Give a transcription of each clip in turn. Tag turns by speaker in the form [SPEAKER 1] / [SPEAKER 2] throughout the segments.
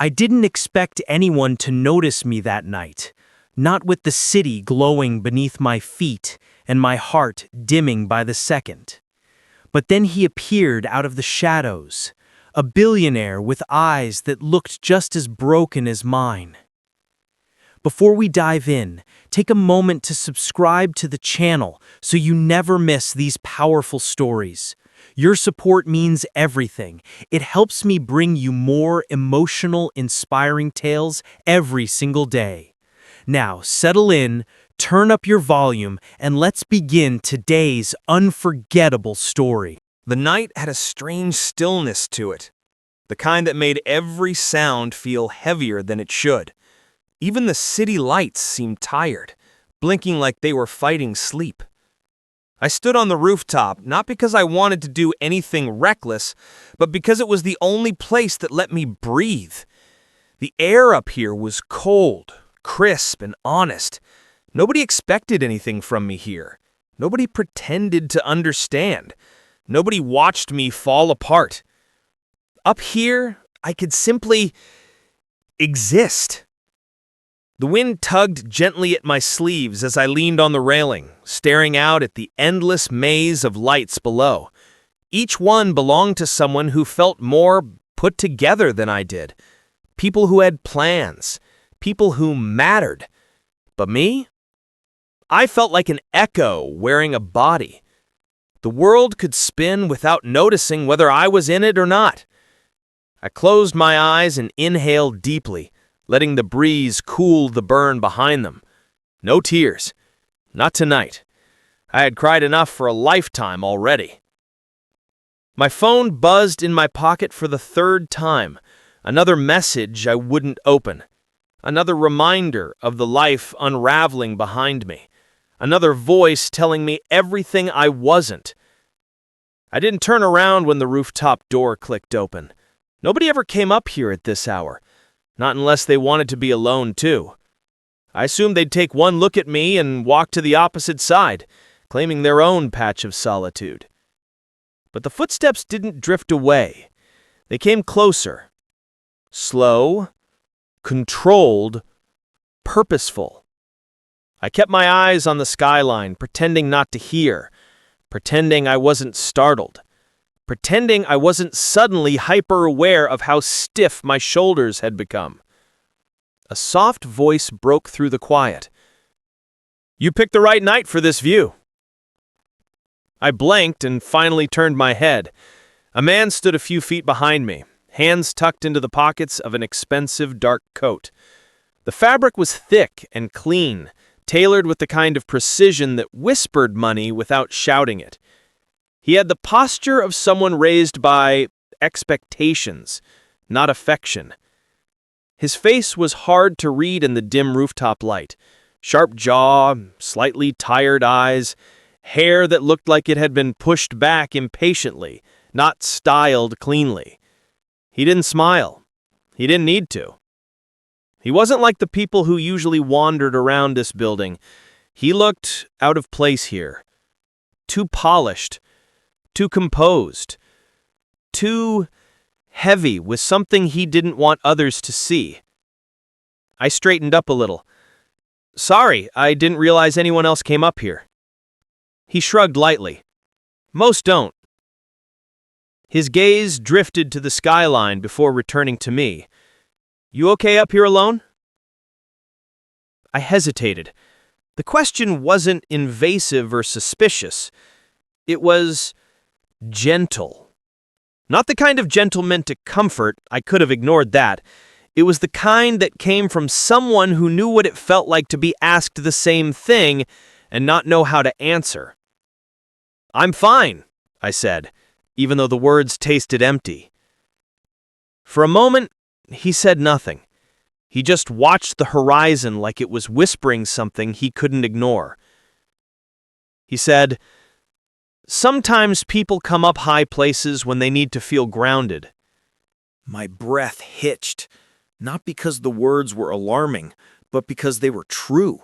[SPEAKER 1] I didn't expect anyone to notice me that night, not with the city glowing beneath my feet and my heart dimming by the second. But then he appeared out of the shadows, a billionaire with eyes that looked just as broken as mine. Before we dive in, take a moment to subscribe to the channel so you never miss these powerful stories. Your support means everything. It helps me bring you more emotional, inspiring tales every single day. Now, settle in, turn up your volume, and let's begin today's unforgettable story.
[SPEAKER 2] The night had a strange stillness to it, the kind that made every sound feel heavier than it should. Even the city lights seemed tired, blinking like they were fighting sleep. I stood on the rooftop, not because I wanted to do anything reckless, but because it was the only place that let me breathe. The air up here was cold, crisp, and honest. Nobody expected anything from me here. Nobody pretended to understand. Nobody watched me fall apart. Up here, I could simply exist. The wind tugged gently at my sleeves as I leaned on the railing, staring out at the endless maze of lights below. Each one belonged to someone who felt more put together than I did. People who had plans. People who mattered. But me? I felt like an echo wearing a body. The world could spin without noticing whether I was in it or not. I closed my eyes and inhaled deeply, letting the breeze cool the burn behind them. No tears. Not tonight. I had cried enough for a lifetime already. My phone buzzed in my pocket for the third time. Another message I wouldn't open. Another reminder of the life unraveling behind me. Another voice telling me everything I wasn't. I didn't turn around when the rooftop door clicked open. Nobody ever came up here at this hour. Not unless they wanted to be alone, too. I assumed they'd take one look at me and walk to the opposite side, claiming their own patch of solitude. But the footsteps didn't drift away. They came closer. Slow, controlled, purposeful. I kept my eyes on the skyline, pretending not to hear, pretending I wasn't startled, pretending I wasn't suddenly hyper-aware of how stiff my shoulders had become. A soft voice broke through the quiet. "You picked the right night for this view." I blinked and finally turned my head. A man stood a few feet behind me, hands tucked into the pockets of an expensive dark coat. The fabric was thick and clean, tailored with the kind of precision that whispered money without shouting it. He had the posture of someone raised by expectations, not affection. His face was hard to read in the dim rooftop light. Sharp jaw, slightly tired eyes, hair that looked like it had been pushed back impatiently, not styled cleanly. He didn't smile. He didn't need to. He wasn't like the people who usually wandered around this building. He looked out of place here. Too polished. Too composed, too heavy with something he didn't want others to see. I straightened up a little. "Sorry, I didn't realize anyone else came up here." He shrugged lightly. "Most don't." His gaze drifted to the skyline before returning to me. "You okay up here alone?" I hesitated. The question wasn't invasive or suspicious. It was gentle. Not the kind of gentle meant to comfort. I could have ignored that. It was the kind that came from someone who knew what it felt like to be asked the same thing and not know how to answer. "I'm fine," I said, even though the words tasted empty. For a moment, he said nothing. He just watched the horizon like it was whispering something he couldn't ignore. He said, "Sometimes people come up high places when they need to feel grounded." My breath hitched, not because the words were alarming, but because they were true.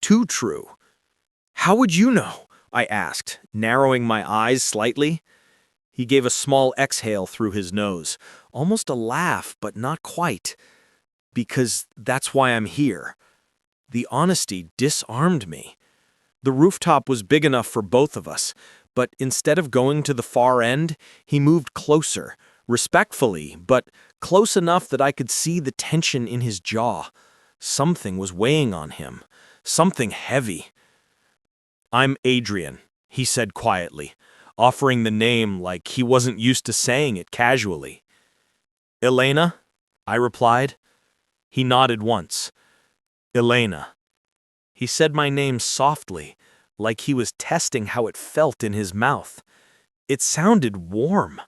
[SPEAKER 2] Too true. "How would you know?" I asked, narrowing my eyes slightly. He gave a small exhale through his nose, almost a laugh, but not quite. Because that's why I'm here. The honesty disarmed me. The rooftop was big enough for both of us, but instead of going to the far end, he moved closer, respectfully, but close enough that I could see the tension in his jaw. Something was weighing on him, something heavy. "I'm Adrian," he said quietly, offering the name like he wasn't used to saying it casually. "Elena?" I replied. He nodded once. "Elena." He said my name softly, like he was testing how it felt in his mouth. It sounded warm,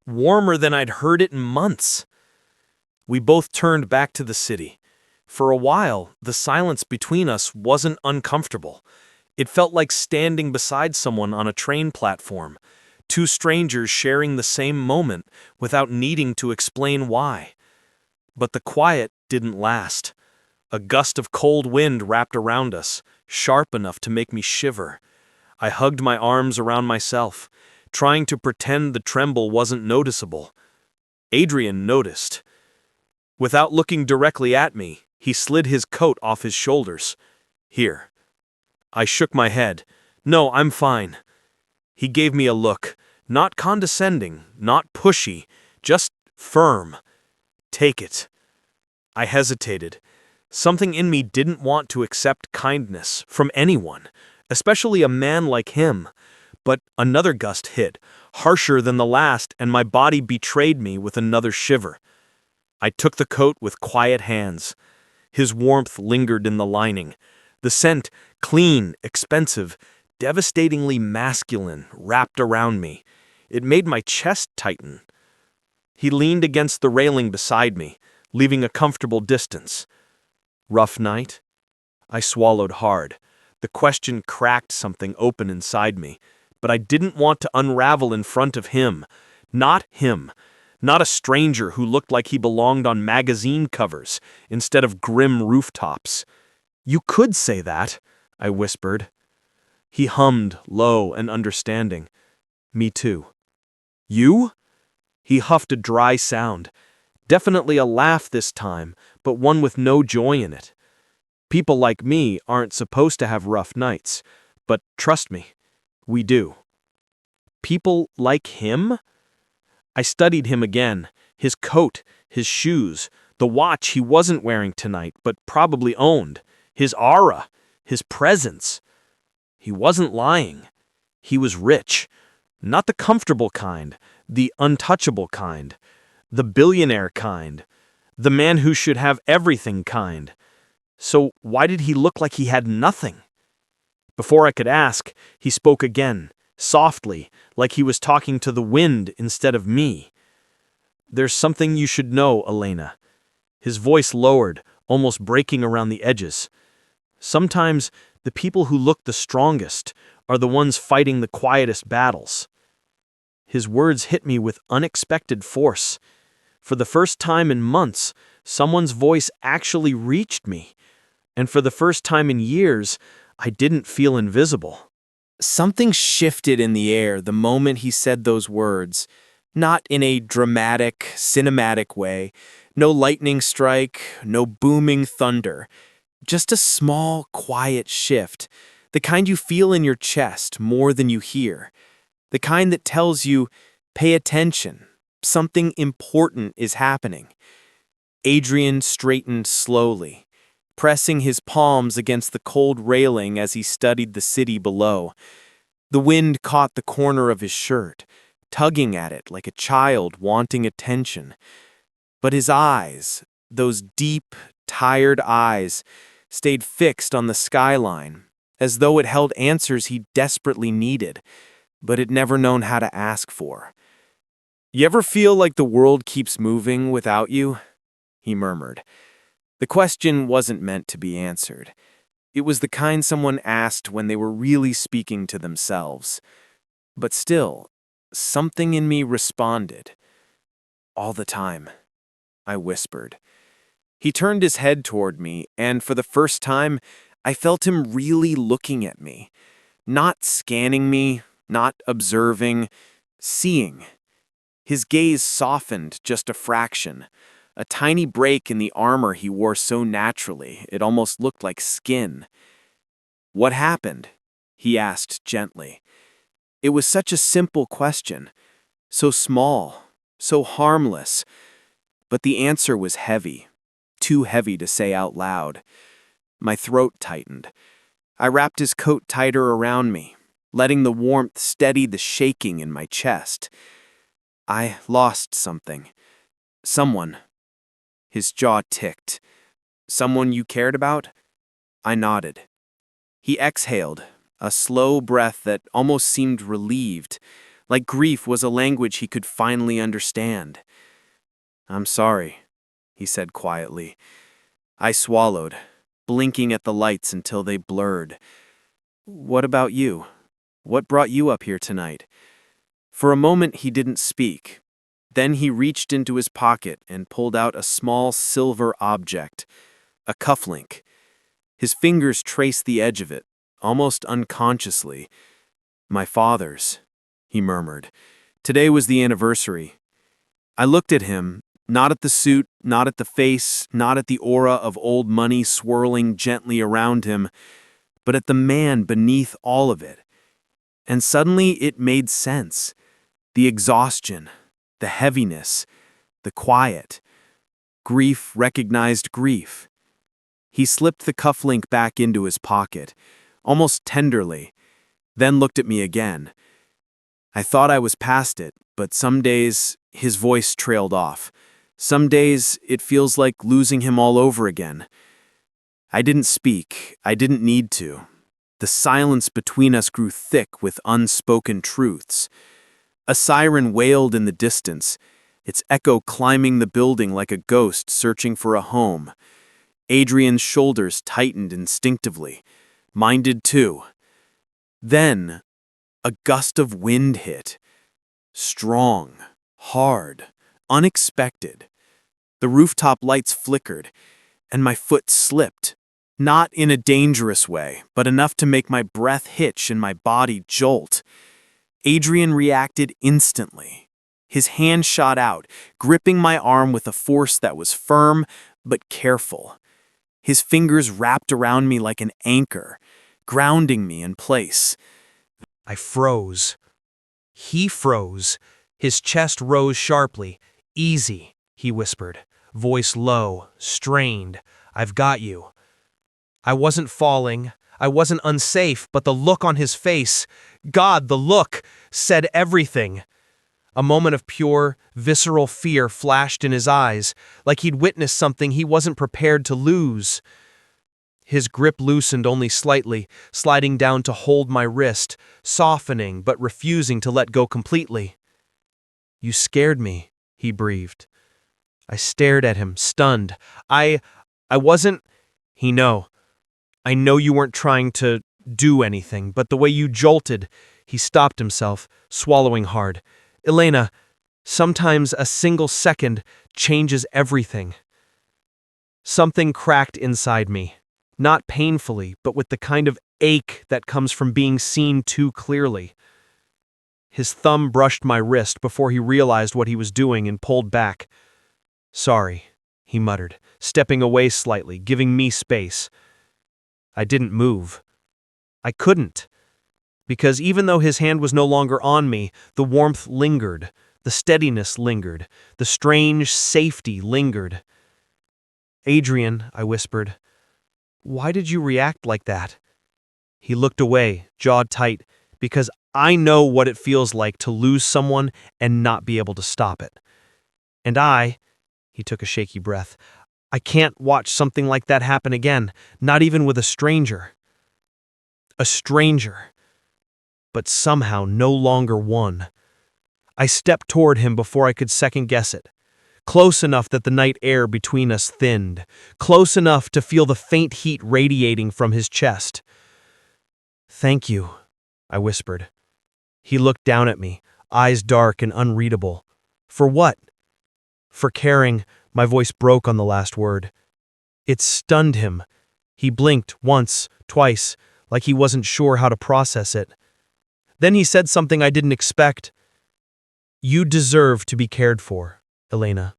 [SPEAKER 2] warmer than I'd heard it in months. We both turned back to the city. For a while, the silence between us wasn't uncomfortable. It felt like standing beside someone on a train platform, two strangers sharing the same moment without needing to explain why. But the quiet didn't last. A gust of cold wind wrapped around us, sharp enough to make me shiver. I hugged my arms around myself, trying to pretend the tremble wasn't noticeable. Adrian noticed. Without looking directly at me, he slid his coat off his shoulders. "Here." I shook my head. "No, I'm fine." He gave me a look, not condescending, not pushy, just firm. "Take it." I hesitated. Something in me didn't want to accept kindness from anyone, especially a man like him. But another gust hit, harsher than the last, and my body betrayed me with another shiver. I took the coat with quiet hands. His warmth lingered in the lining. The scent, clean, expensive, devastatingly masculine, wrapped around me. It made my chest tighten. He leaned against the railing beside me, leaving a comfortable distance. "Rough night?" I swallowed hard. The question cracked something open inside me, but I didn't want to unravel in front of him. Not him. Not a stranger who looked like he belonged on magazine covers instead of grim rooftops. "You could say that," I whispered. He hummed, low and understanding. "Me too." "You?" He huffed a dry sound. Definitely a laugh this time, but one with no joy in it. People like me aren't supposed to have rough nights, but trust me, we do. People like him? I studied him again, his coat, his shoes, the watch he wasn't wearing tonight but probably owned, his aura, his presence. He wasn't lying. He was rich. Not the comfortable kind, the untouchable kind, the billionaire kind, the man who should have everything kind. So why did he look like he had nothing? Before I could ask, he spoke again, softly, like he was talking to the wind instead of me. "There's something you should know, Elena." His voice lowered, almost breaking around the edges. "Sometimes the people who look the strongest are the ones fighting the quietest battles." His words hit me with unexpected force. For the first time in months, someone's voice actually reached me. And for the first time in years, I didn't feel invisible. Something shifted in the air the moment he said those words, not in a dramatic, cinematic way, no lightning strike, no booming thunder, just a small, quiet shift, the kind you feel in your chest more than you hear, the kind that tells you, pay attention, something important is happening. Adrian straightened slowly, pressing his palms against the cold railing as he studied the city below. The wind caught the corner of his shirt, tugging at it like a child wanting attention. But his eyes, those deep, tired eyes, stayed fixed on the skyline, as though it held answers he desperately needed, but had never known how to ask for. "You ever feel like the world keeps moving without you?" he murmured. The question wasn't meant to be answered. It was the kind someone asked when they were really speaking to themselves. But still, something in me responded. "All the time," I whispered. He turned his head toward me, and for the first time, I felt him really looking at me. Not scanning me, not observing, seeing. His gaze softened just a fraction,
[SPEAKER 1] a tiny break in the armor he wore so naturally it almost looked like skin. "What happened?" he asked gently. It was such a simple question, so small, so harmless, but the answer was heavy, too heavy to say out loud. My throat tightened. I wrapped his coat tighter around me, letting the warmth steady the shaking in my chest. "I lost something. Someone." His jaw ticked. "Someone you cared about?" I nodded. He exhaled, a slow breath that almost seemed relieved, like grief was a language he could finally understand. "I'm sorry," he said quietly. I swallowed, blinking at the lights until they blurred. "What about you? What brought you up here tonight?" For a moment he didn't speak. Then he reached into his pocket and pulled out a small silver object, a cufflink. His fingers traced the edge of it, almost unconsciously. "My father's," he murmured. "Today was the anniversary." I looked at him, not at the suit, not at the face, not at the aura of old money swirling gently around him, but at the man beneath all of it. And suddenly it made sense. The exhaustion, the heaviness, the quiet. Grief recognized grief. He slipped the cufflink back into his pocket, almost tenderly, then looked at me again. I thought I was past it, but some days his voice trailed off. Some days it feels like losing him all over again. I didn't speak. I didn't need to. The silence between us grew thick with unspoken truths. A siren wailed in the distance, its echo climbing the building like a ghost searching for a home. Adrian's shoulders tightened instinctively. Mine did too. Then, a gust of wind hit. Strong, hard, unexpected. The rooftop lights flickered, and my foot slipped. Not in a dangerous way, but enough to make my breath hitch and my body jolt. Adrian reacted instantly. His hand shot out, gripping my arm with a force that was firm but careful. His fingers wrapped around me like an anchor, grounding me in place.
[SPEAKER 3] I froze. He froze. His chest rose sharply. "Easy," he whispered, voice low, strained. "I've got you." I wasn't falling. I wasn't unsafe, but the look on his face, God, the look, said everything. A moment of pure, visceral fear flashed in his eyes, like he'd witnessed something he wasn't prepared to lose. His grip loosened only slightly, sliding down to hold my wrist, softening but refusing to let go completely. "You scared me," he breathed. I stared at him, stunned. I wasn't... He know. "I know you weren't trying to do anything, but the way you jolted..." He stopped himself, swallowing hard. "Elena, sometimes a single second changes everything." Something cracked inside me. Not painfully, but with the kind of ache that comes from being seen too clearly. His thumb brushed my wrist before he realized what he was doing and pulled back. "Sorry," he muttered, stepping away slightly, giving me space. I didn't move. I couldn't. Because even though his hand was no longer on me, the warmth lingered, the steadiness lingered, the strange safety lingered. "Adrian," I whispered, "why did you react like that?" He looked away, jaw tight, because I know what it feels like to lose someone and not be able to stop it. And he took a shaky breath, I can't watch something like that happen again, not even with a stranger. A stranger, but somehow no longer one. I stepped toward him before I could second-guess it. Close enough that the night air between us thinned, close enough to feel the faint heat radiating from his chest. "Thank you," I whispered. He looked down at me, eyes dark and unreadable. "For what?" "For caring," my voice broke on the last word. It stunned him. He blinked once, twice, like he wasn't sure how to process it. Then he said something I didn't expect. "You deserve to be cared for, Elena."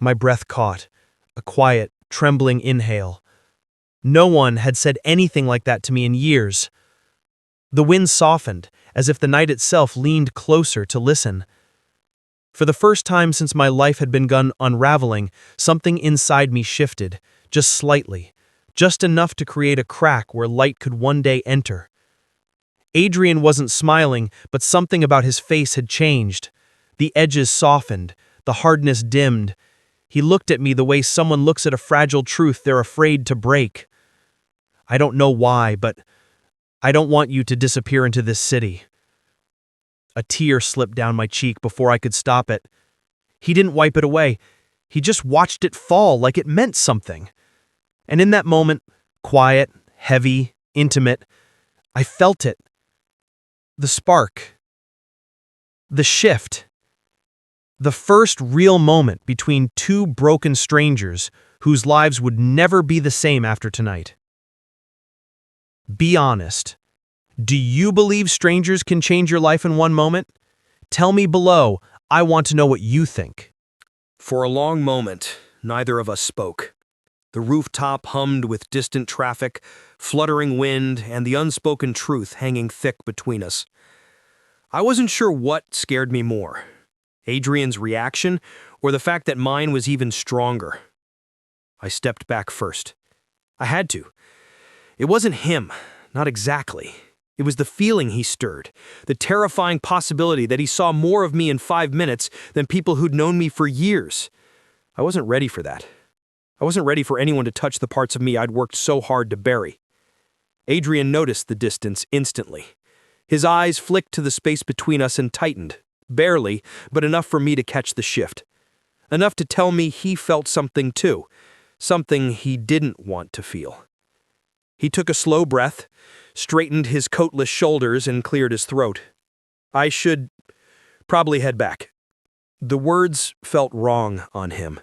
[SPEAKER 3] My breath caught, a quiet, trembling inhale. No one had said anything like that to me in years. The wind softened, as if the night itself leaned closer to listen. For the first time since my life had begun unraveling, something inside me shifted, just slightly, just enough to create a crack where light could one day enter. Adrian wasn't smiling, but something about his face had changed. The edges softened, the hardness dimmed. He looked at me the way someone looks at a fragile truth they're afraid to break. I don't know why, but I don't want you to disappear into this city. A tear slipped down my cheek before I could stop it. He didn't wipe it away. He just watched it fall like it meant something. And in that moment, quiet, heavy, intimate, I felt it. The spark. The shift. The first real moment between two broken strangers whose lives would never be the same after tonight. Be honest. Do you believe strangers can change your life in one moment? Tell me below. I want to know what you think.
[SPEAKER 2] For a long moment, neither of us spoke. The rooftop hummed with distant traffic, fluttering wind, and the unspoken truth hanging thick between us. I wasn't sure what scared me more, Adrian's reaction or the fact that mine was even stronger. I stepped back first. I had to. It wasn't him, not exactly. It was the feeling he stirred, the terrifying possibility that he saw more of me in 5 minutes than people who'd known me for years. I wasn't ready for that. I wasn't ready for anyone to touch the parts of me I'd worked so hard to bury. Adrian noticed the distance instantly. His eyes flicked to the space between us and tightened, barely, but enough for me to catch the shift. Enough to tell me he felt something too, something he didn't want to feel. He took a slow breath, straightened his coatless shoulders, and cleared his throat. I should probably head back. The words felt wrong on him.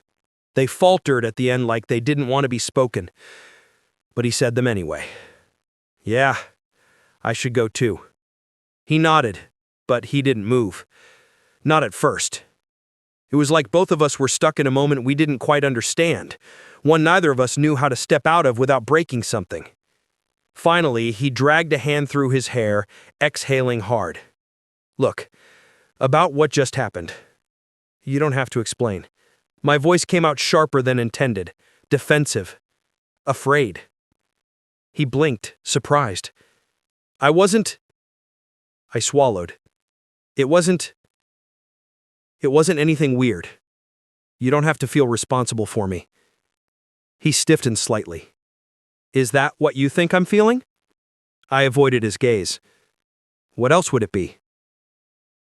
[SPEAKER 2] They faltered at the end like they didn't want to be spoken, but he said them anyway. Yeah, I should go too. He nodded, but he didn't move. Not at first. It was like both of us were stuck in a moment we didn't quite understand, one neither of us knew how to step out of without breaking something. Finally, he dragged a hand through his hair, exhaling hard. Look, about what just happened. You don't have to explain. My voice came out sharper than intended, defensive, afraid. He blinked, surprised. I swallowed. It wasn't anything weird. You don't have to feel responsible for me. He stiffened slightly. Is that what you think I'm feeling? I avoided his gaze. What else would it be?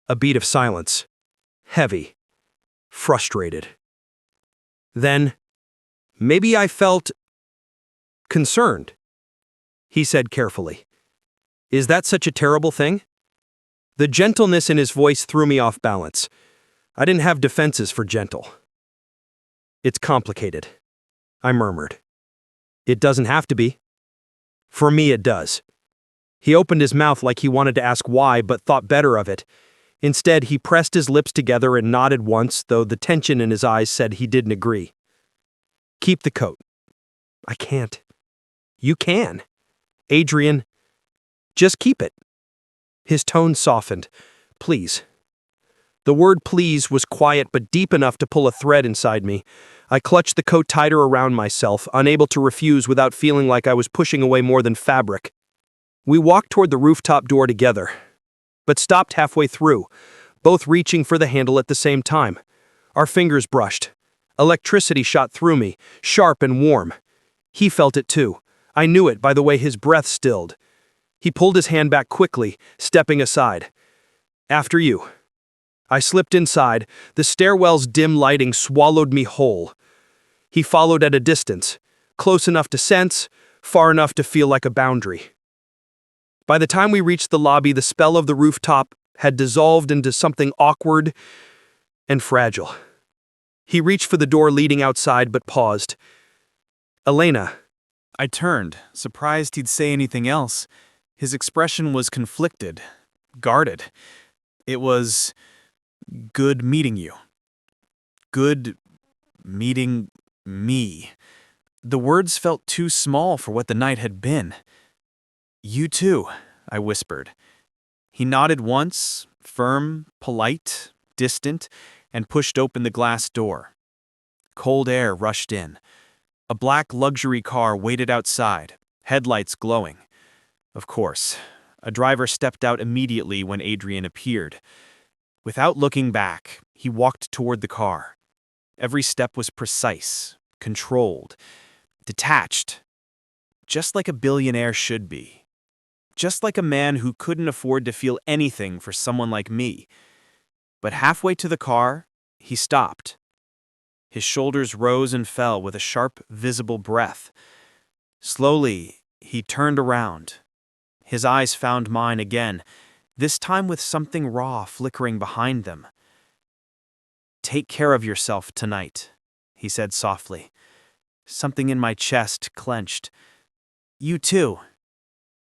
[SPEAKER 2] A beat of silence. Heavy. Frustrated. Then, maybe I felt concerned. He said carefully. Is that such a terrible thing? The gentleness in his voice threw me off balance. I didn't have defenses for gentle. It's complicated, I murmured. It doesn't have to be. For me, it does. He opened his mouth like he wanted to ask why, but thought better of it. Instead, he pressed his lips together and nodded once, though the tension in his eyes said he didn't agree. Keep the coat. I can't. You can. Adrian, just keep it. His tone softened. Please. The word please was quiet but deep enough to pull a thread inside me. I clutched the coat tighter around myself, unable to refuse without feeling like I was pushing away more than fabric. We walked toward the rooftop door together, but stopped halfway through, both reaching for the handle at the same time. Our fingers brushed. Electricity shot through me, sharp and warm. He felt it too. I knew it by the way his breath stilled. He pulled his hand back quickly, stepping aside. After you. I slipped inside. The stairwell's dim lighting swallowed me whole. He followed at a distance, close enough to sense, far enough to feel like a boundary. By the time we reached the lobby, the spell of the rooftop had dissolved into something awkward and fragile. He reached for the door leading outside, but paused. Elena.
[SPEAKER 4] I turned, surprised he'd say anything else. His expression was conflicted, guarded. It was good meeting you. Good Meeting me. The words felt too small for what the night had been. You too, I whispered. He nodded once, firm, polite, distant, and pushed open the glass door. Cold air rushed in. A black luxury car waited outside, headlights glowing. Of course, a driver stepped out immediately when Adrian appeared. Without looking back, he walked toward the car. Every step was precise, controlled, detached, just like a billionaire should be. Just like a man who couldn't afford to feel anything for someone like me. But halfway to the car, he stopped. His shoulders rose and fell with a sharp, visible breath. Slowly, he turned around. His eyes found mine again, this time with something raw flickering behind them. "Take care of yourself tonight," he said softly. Something in my chest clenched. "You too."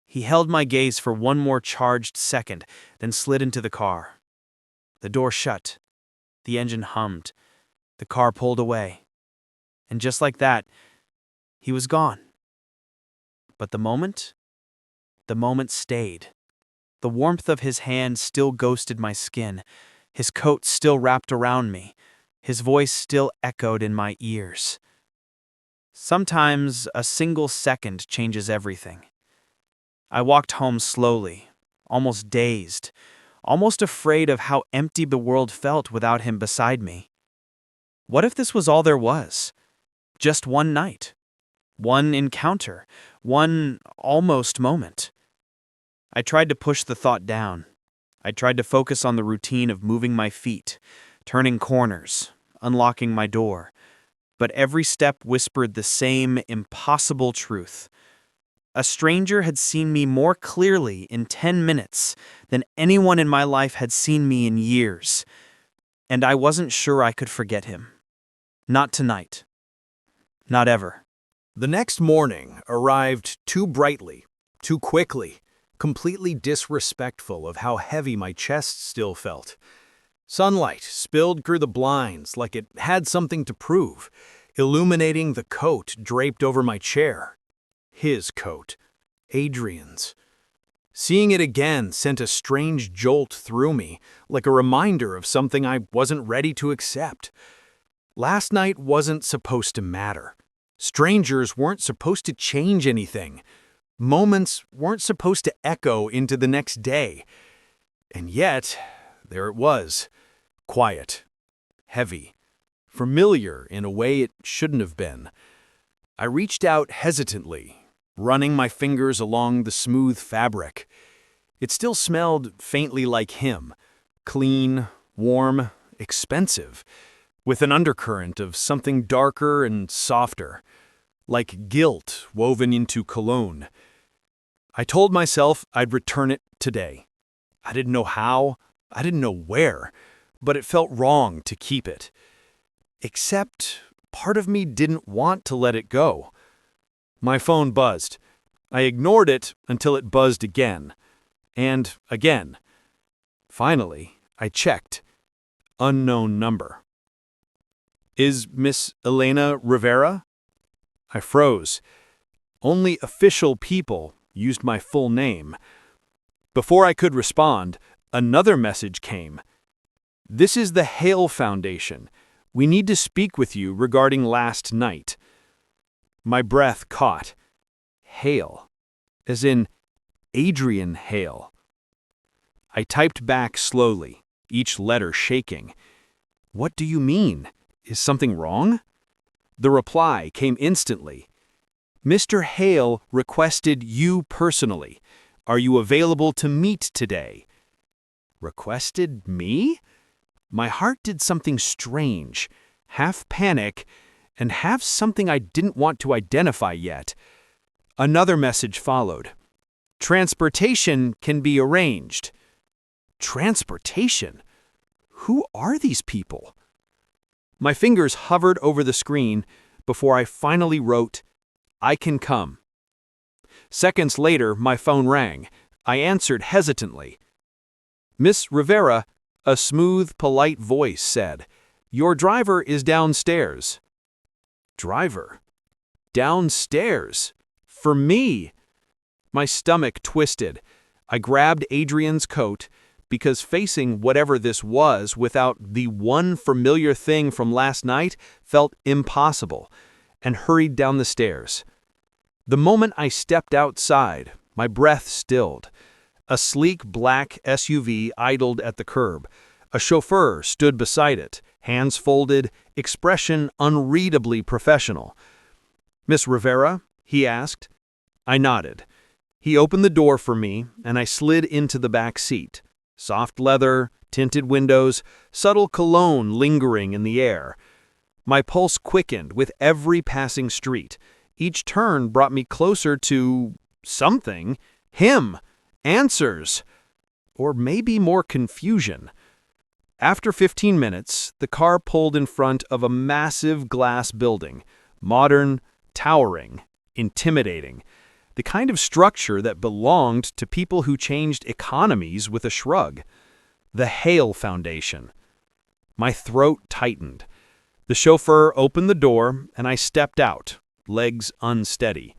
[SPEAKER 4] He held my gaze for one more charged second, then slid into the car. The door shut. The engine hummed. The car pulled away. And just like that, he was gone. But the moment stayed. The warmth of his hand still ghosted my skin. His coat still wrapped around me. His voice still echoed in my ears. Sometimes a single second changes everything. I walked home slowly, almost dazed, almost afraid of how empty the world felt without him beside me. What if this was all there was? Just one night, one encounter, one almost moment. I tried to push the thought down. I tried to focus on the routine of moving my feet, turning corners, unlocking my door. But every step whispered the same impossible truth. A stranger had seen me more clearly in 10 minutes than anyone in my life had seen me in years. And I wasn't sure I could forget him. Not tonight. Not ever.
[SPEAKER 3] The next morning arrived too brightly, too quickly, completely disrespectful of how heavy my chest still felt. Sunlight spilled through the blinds like it had something to prove, illuminating the coat draped over my chair. His coat. Adrian's. Seeing it again sent a strange jolt through me, like a reminder of something I wasn't ready to accept. Last night wasn't supposed to matter. Strangers weren't supposed to change anything. Moments weren't supposed to echo into the next day. And yet, there it was. Quiet. Heavy. Familiar in a way it shouldn't have been. I reached out hesitantly, running my fingers along the smooth fabric. It still smelled faintly like him. Clean, warm, expensive, with an undercurrent of something darker and softer, like guilt woven into cologne. I told myself I'd return it today. I didn't know how, I didn't know where, but it felt wrong to keep it. Except part of me didn't want to let it go. My phone buzzed. I ignored it until it buzzed again. And again. Finally, I checked. Unknown number. "Is Miss Elena Rivera?" I froze. Only official people used my full name. Before I could respond, another message came. "This is the Hale Foundation. We need to speak with you regarding last night." My breath caught. Hale. As in Adrian Hale. I typed back slowly, each letter shaking. "What do you mean? Is something wrong?" The reply came instantly. "Mr. Hale requested you personally. Are you available to meet today?" Requested me? My heart did something strange, half panic, and half something I didn't want to identify yet. Another message followed. "Transportation can be arranged." Transportation? Who are these people? My fingers hovered over the screen before I finally wrote, "I can come." Seconds later, my phone rang. I answered hesitantly. "Miss Rivera," a smooth, polite voice said, "your driver is downstairs.
[SPEAKER 4] Driver. Downstairs. For me. My stomach twisted. I grabbed Adrian's coat, because facing whatever this was without the one familiar thing from last night felt impossible, and hurried down the stairs. The moment I stepped outside, my breath stilled. A sleek black SUV idled at the curb. A chauffeur stood beside it, hands folded, expression unreadably professional. "Miss Rivera?" he asked. I nodded. He opened the door for me, and I slid into the back seat. Soft leather, tinted windows, subtle cologne lingering in the air. My pulse quickened with every passing street. Each turn brought me closer to something. Him. Answers. Or maybe more confusion. After 15 minutes, the car pulled in front of a massive glass building. Modern, towering, intimidating. The kind of structure that belonged to people who changed economies with a shrug. The Hale Foundation. My throat tightened. The chauffeur opened the door, and I stepped out, legs unsteady.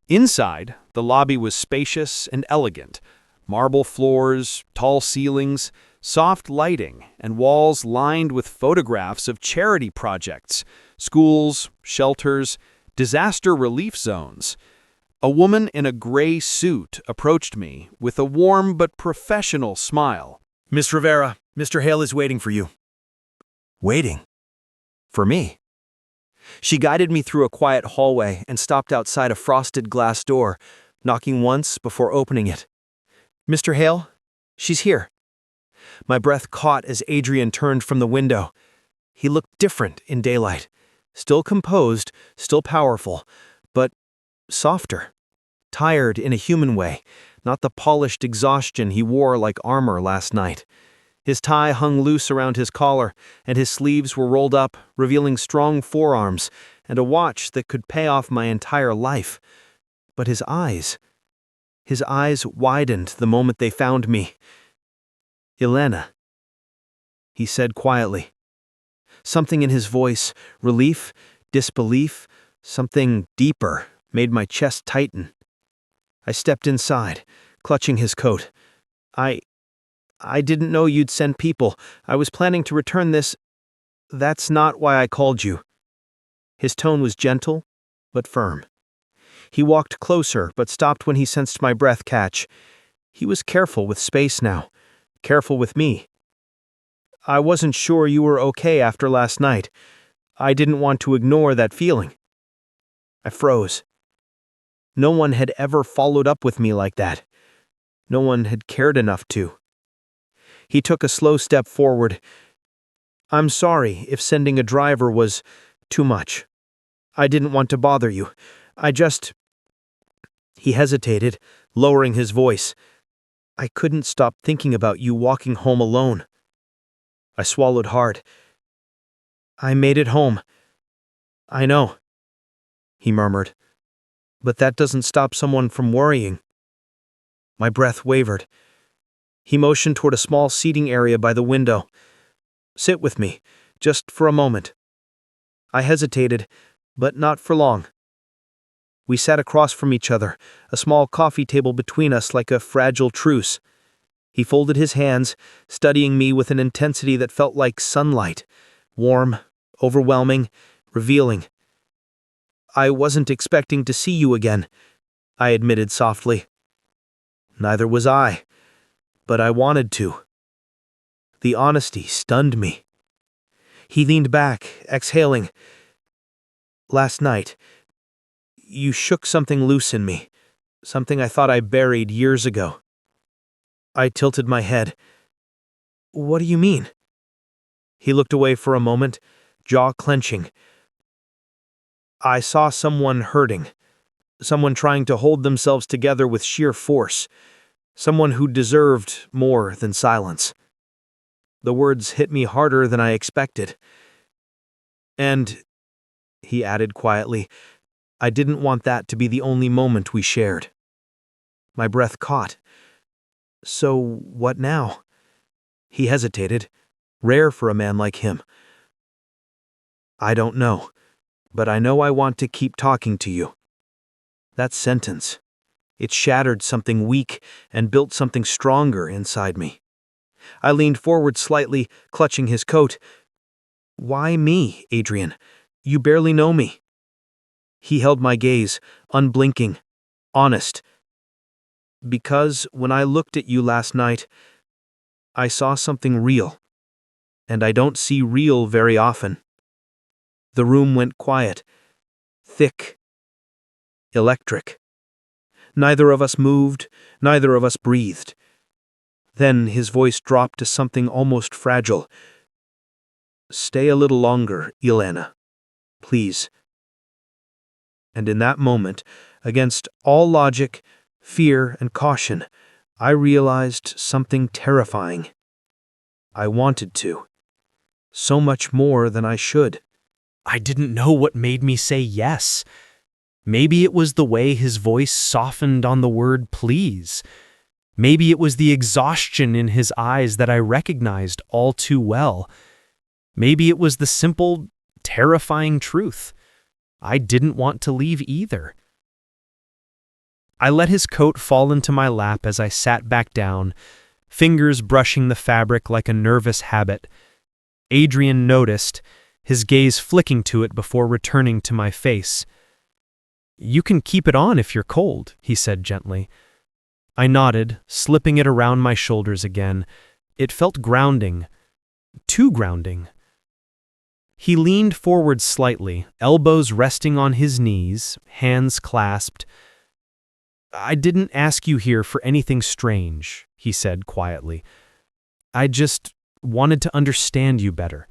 [SPEAKER 4] Inside, the lobby was spacious and elegant. Marble floors, tall ceilings, soft lighting, and walls lined with photographs of charity projects, schools, shelters, disaster relief zones. A woman in a gray suit approached me with a warm but professional smile.
[SPEAKER 1] Miss Rivera, Mr. Hale is waiting for you. Waiting? For me? She guided me through a quiet hallway and stopped outside a frosted glass door, knocking once before opening it. Mr. Hale, she's here. My breath caught as Adrian turned from the window. He looked different in daylight. Still composed, still powerful, but softer. Tired in a human way, not the polished exhaustion he wore like armor last night. His tie hung loose around his collar, and his sleeves were rolled up, revealing strong forearms and a watch that could pay off my entire life. But his eyes widened the moment they found me. Elena, he said quietly. Something in his voice, relief, disbelief, something deeper, made my chest tighten. I stepped inside, clutching his coat. I didn't know you'd send people. I was planning to return this. That's not why I called you. His tone was gentle, but firm. He walked closer, but stopped when he sensed my breath catch. He was careful with space now, careful with me. I wasn't sure you were okay after last night. I didn't want to ignore that feeling. I froze. No one had ever followed up with me like that. No one had cared enough to. He took a slow step forward. I'm sorry if sending a driver was too much. I didn't want to bother you. He hesitated, lowering his voice. I couldn't stop thinking about you walking home alone. I swallowed hard. I made it home. I know, he murmured. But that doesn't stop someone from worrying. My breath wavered. He motioned toward a small seating area by the window. Sit with me, just for a moment. I hesitated, but not for long. We sat across from each other, a small coffee table between us like a fragile truce. He folded his hands, studying me with an intensity that felt like sunlight, warm, overwhelming, revealing. I wasn't expecting to see you again, I admitted softly. Neither was I, but I wanted to. The honesty stunned me. He leaned back, exhaling. Last night, you shook something loose in me, something I thought I buried years ago. I tilted my head. What do you mean? He looked away for a moment, jaw clenching. I saw someone hurting, someone trying to hold themselves together with sheer force, someone who deserved more than silence. The words hit me harder than I expected. And, he added quietly, I didn't want that to be the only moment we shared. My breath caught. So what now? He hesitated, rare for a man like him. I don't know.
[SPEAKER 4] but I know I want to keep talking to you. That sentence, it shattered something weak and built something stronger inside me. I leaned forward slightly, clutching his coat. Why me, Adrian? You barely know me. He held my gaze, unblinking, honest. Because when I looked at you last night, I saw something real. And I don't see real very often. The room went quiet, thick, electric. Neither of us moved, neither of us breathed. Then his voice dropped to something almost fragile. Stay a little longer, Ilana. Please. And in that moment, against all logic, fear, and caution, I realized something terrifying. I wanted to. So much more than I should.
[SPEAKER 3] I didn't know what made me say yes. Maybe it was the way his voice softened on the word please. Maybe it was the exhaustion in his eyes that I recognized all too well. Maybe it was the simple, terrifying truth. I didn't want to leave either. I let his coat fall into my lap as I sat back down, fingers brushing the fabric like a nervous habit. Adrian noticed, his gaze flicking to it before returning to my face. You can keep it on if you're cold, he said gently. I nodded, slipping it around my shoulders again. It felt grounding. Too grounding. He leaned forward slightly, elbows resting on his knees, hands clasped. I didn't ask you here for anything strange, he said quietly. I just wanted to understand you better.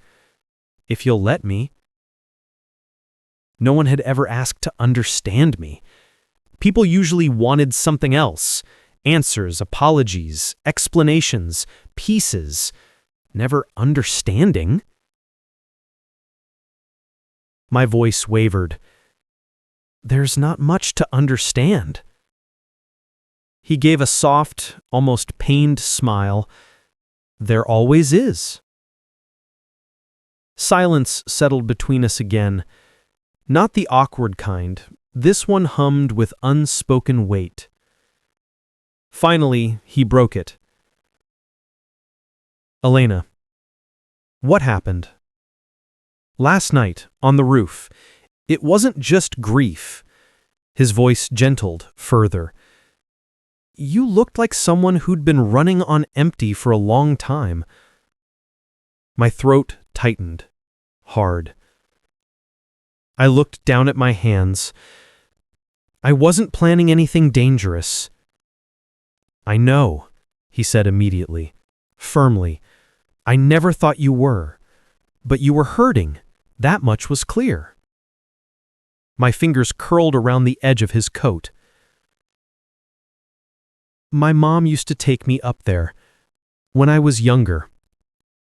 [SPEAKER 3] If you'll let me. No one had ever asked to understand me. People usually wanted something else. Answers, apologies, explanations, pieces. Never understanding. My voice wavered. There's not much to understand. He gave a soft, almost pained smile. There always is. Silence settled between us again. Not the awkward kind. This one hummed with unspoken weight. Finally, he broke it. Elena, what happened? Last night, on the roof, it wasn't just grief. His voice gentled further. You looked like someone who'd been running on empty for a long time. My throat tightened, hard. I looked down at my hands. I wasn't planning anything dangerous. I know, he said immediately, firmly. I never thought you were. But you were hurting. That much was clear. My fingers curled around the edge of his coat. My mom used to take me up there. When I was younger,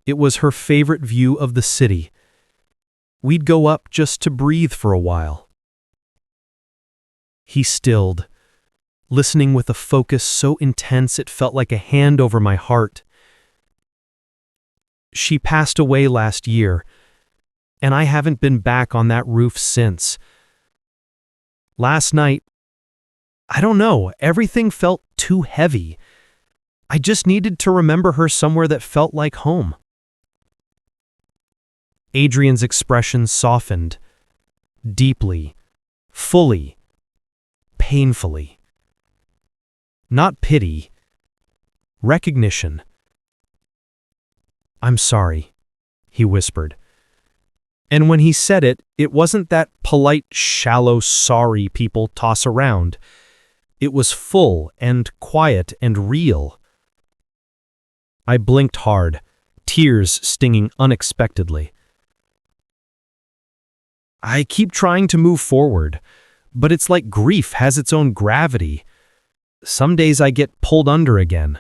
[SPEAKER 3] it was her favorite view of the city. We'd go up just to breathe for a while. He stilled, listening with a focus so intense it felt like a hand over my heart. She passed away last year, and I haven't been back on that roof since. Last night, I don't know, everything felt too heavy. I just needed to remember her somewhere that felt like home. Adrian's expression softened, deeply, fully, painfully. Not pity, recognition. I'm sorry, he whispered. And when he said it, it wasn't that polite, shallow sorry people toss around. It was full and quiet and real. I blinked hard, tears stinging unexpectedly. I keep trying to move forward, but it's like grief has its own gravity. Some days I get pulled under again.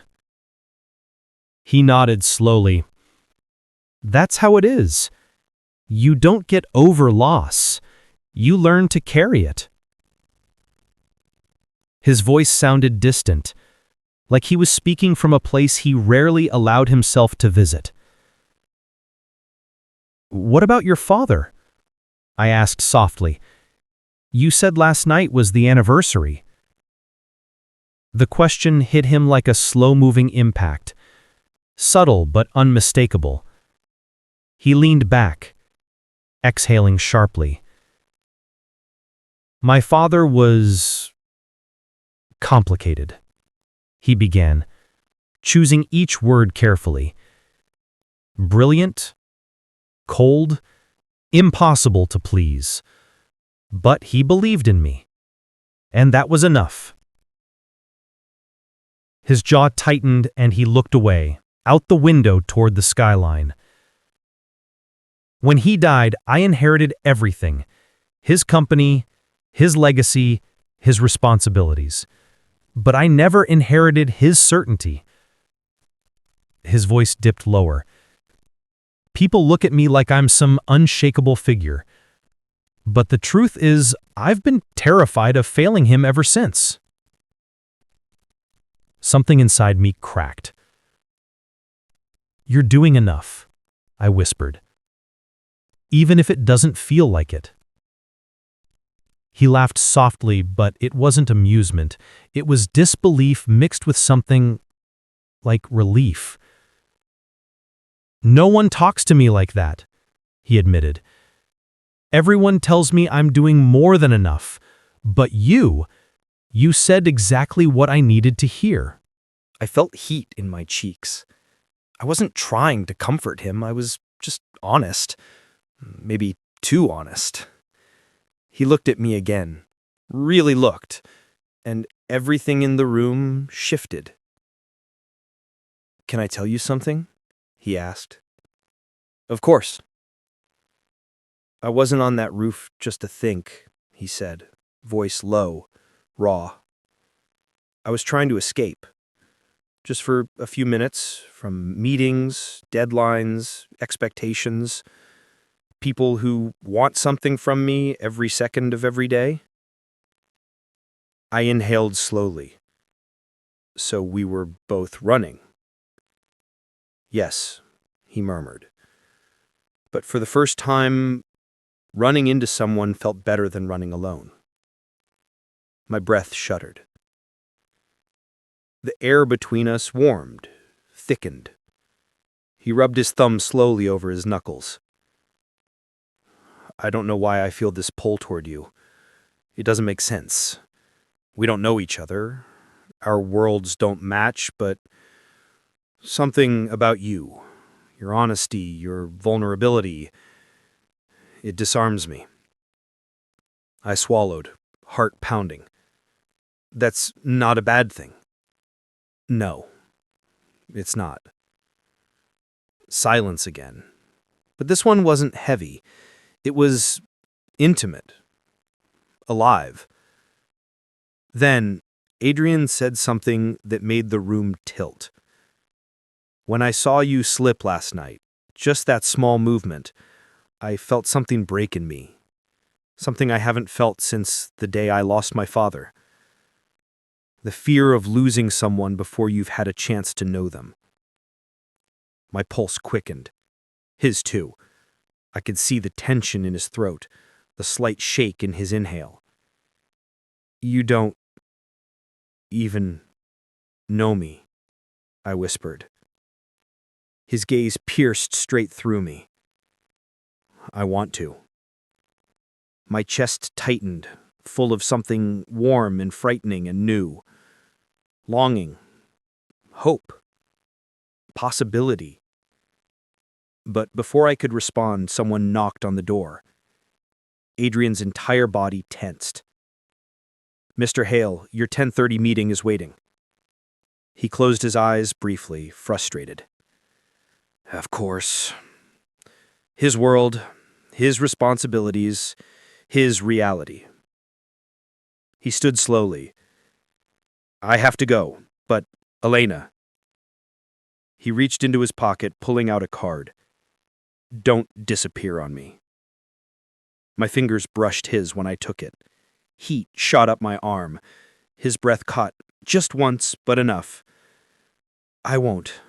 [SPEAKER 3] He nodded slowly. That's how it is. You don't get over loss. You learn to carry it. His voice sounded distant, like he was speaking from a place he rarely allowed himself to visit. What about your father? I asked softly. You said last night was the anniversary. The question hit him like a slow-moving impact, subtle but unmistakable. He leaned back, exhaling sharply. My father was complicated, he began, choosing each word carefully. Brilliant, cold, impossible to please. But he believed in me, and that was enough. His jaw tightened and he looked away, out the window toward the skyline. When he died, I inherited everything. His company, his legacy, his responsibilities. But I never inherited his certainty. His voice dipped lower. People look at me like I'm some unshakable figure. But the truth is, I've been terrified of failing him ever since. Something inside me cracked. You're doing enough, I whispered. Even if it doesn't feel like it. He laughed softly, but it wasn't amusement. It was disbelief mixed with something like relief. No one talks to me like that, he admitted. Everyone tells me I'm doing more than enough, but you said exactly what I needed to hear.
[SPEAKER 1] I felt heat in my cheeks. I wasn't trying to comfort him, I was just honest. Maybe too honest. He looked at me again, really looked, and everything in the room shifted. Can I tell you something? He asked. Of course. I wasn't on that roof just to think, he said, voice low, raw. I was trying to escape. Just for a few minutes, from meetings, deadlines, expectations, people who want something from me every second of every day. I inhaled slowly. So we were both running. Yes, he murmured. But for the first time, running into someone felt better than running alone. My breath shuddered. The air between us warmed, thickened. He rubbed his thumb slowly over his knuckles. I don't know why I feel this pull toward you. It doesn't make sense. We don't know each other. Our worlds don't match, but something about you, your honesty, your vulnerability, it disarms me. I swallowed, heart pounding. That's not a bad thing. No, it's not. Silence again. But this one wasn't heavy. It was intimate, alive. Then, Adrian said something that made the room tilt. When I saw you slip last night, just that small movement, I felt something break in me. Something I haven't felt since the day I lost my father. The fear of losing someone before you've had a chance to know them. My pulse quickened. His too. I could see the tension in his throat, the slight shake in his inhale. You don't even know me, I whispered. His gaze pierced straight through me. I want to. My chest tightened, full of something warm and frightening and new. Longing, hope, possibility. But before I could respond, someone knocked on the door. Adrian's entire body tensed. Mr. Hale, your 10:30 meeting is waiting. He closed his eyes briefly, frustrated. Of course. His world, his responsibilities, his reality. He stood slowly. I have to go, but Elena. He reached into his pocket, pulling out a card. Don't disappear on me. My fingers brushed his when I took it. Heat shot up my arm. His breath caught, just once, but enough. I won't,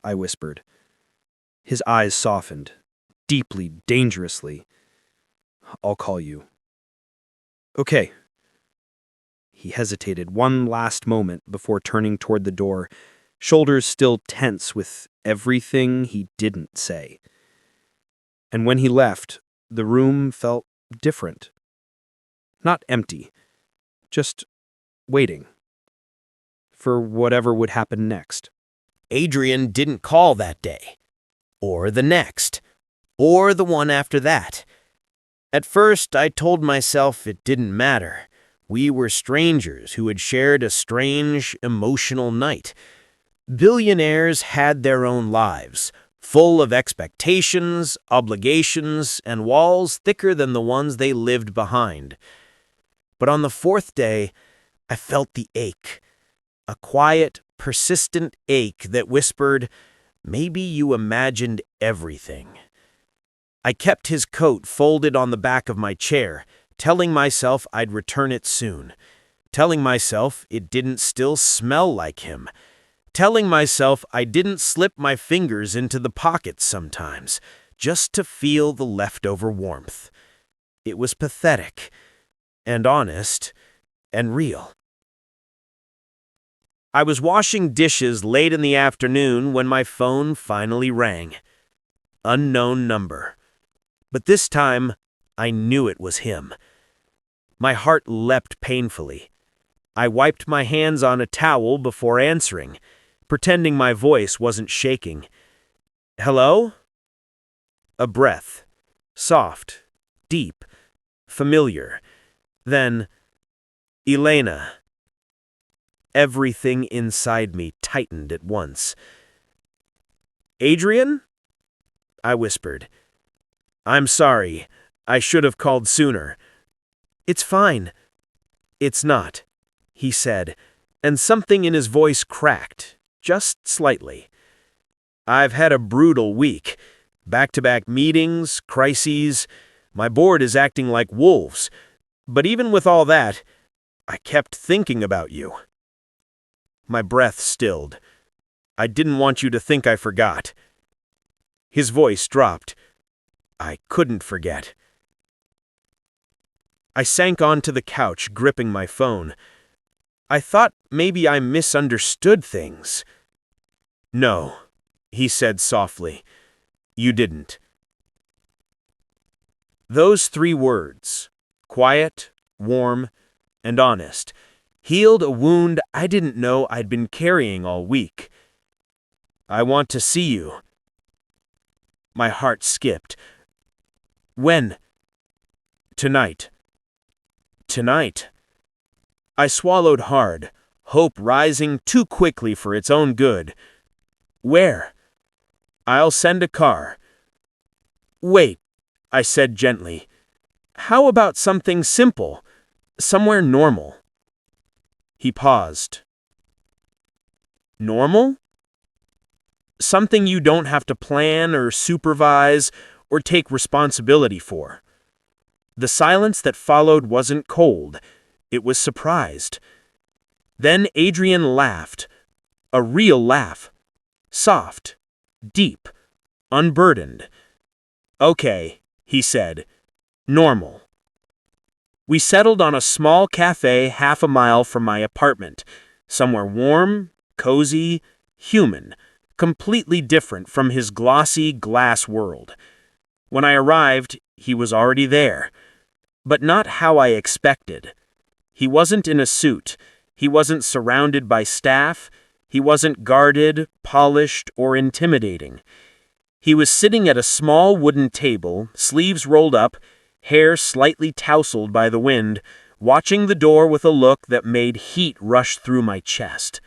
[SPEAKER 1] I whispered. His eyes softened, deeply, dangerously.
[SPEAKER 4] I'll call you. Okay. He hesitated one last moment before turning toward the door, shoulders still tense with everything he didn't say. And when he left, the room felt different. Not empty, just waiting for whatever would happen next.
[SPEAKER 5] Adrian didn't call that day, or the next, or the one after that. At first, I told myself it didn't matter. We were strangers who had shared a strange, emotional night. Billionaires had their own lives, full of expectations, obligations, and walls thicker than the ones they lived behind. But on the fourth day, I felt the ache, a quiet, persistent ache that whispered, "Maybe you imagined everything." I kept his coat folded on the back of my chair, telling myself I'd return it soon, telling myself it didn't still smell like him, telling myself I didn't slip my fingers into the pockets sometimes, just to feel the leftover warmth. It was pathetic, and honest, and real. I was washing dishes late in the afternoon when my phone finally rang. Unknown number. But this time, I knew it was him. My heart leapt painfully. I wiped my hands on a towel before answering, pretending my voice wasn't shaking. "Hello?" A breath. Soft, deep, familiar. Then, "Elena." Everything inside me tightened at once. "Adrian?" I whispered. "I'm sorry. I should have called sooner." "It's fine." "It's not," he said, and something in his voice cracked, just slightly. "I've had a brutal week. Back-to-back meetings, crises. My board is acting like wolves. But even with all that, I kept thinking about you." My breath stilled. "I didn't want you to think I forgot." His voice dropped. "I couldn't forget." I sank onto the couch, gripping my phone. I thought maybe I misunderstood things. "No," he said softly. "You didn't." Those 3 words, quiet, warm, and honest, healed a wound I didn't know I'd been carrying all week. "I want to see you." My heart skipped. "When?" "Tonight." "Tonight." I swallowed hard, hope rising too quickly for its own good. "Where?" "I'll send a car." "Wait," I said gently. "How about something simple, somewhere normal?" He paused. "Normal?" "Something you don't have to plan or supervise or take responsibility for." The silence that followed wasn't cold. It was surprised. Then Adrian laughed. A real laugh. Soft, deep, unburdened. "Okay," he said. "Normal." We settled on a small cafe half a mile from my apartment, somewhere warm, cozy, human, completely different from his glossy glass world. When I arrived, he was already there, but not how I expected. He wasn't in a suit. He wasn't surrounded by staff. He wasn't guarded, polished, or intimidating. He was sitting at a small wooden table, sleeves rolled up, hair slightly tousled by the wind, watching the door with a look that made heat rush through my chest.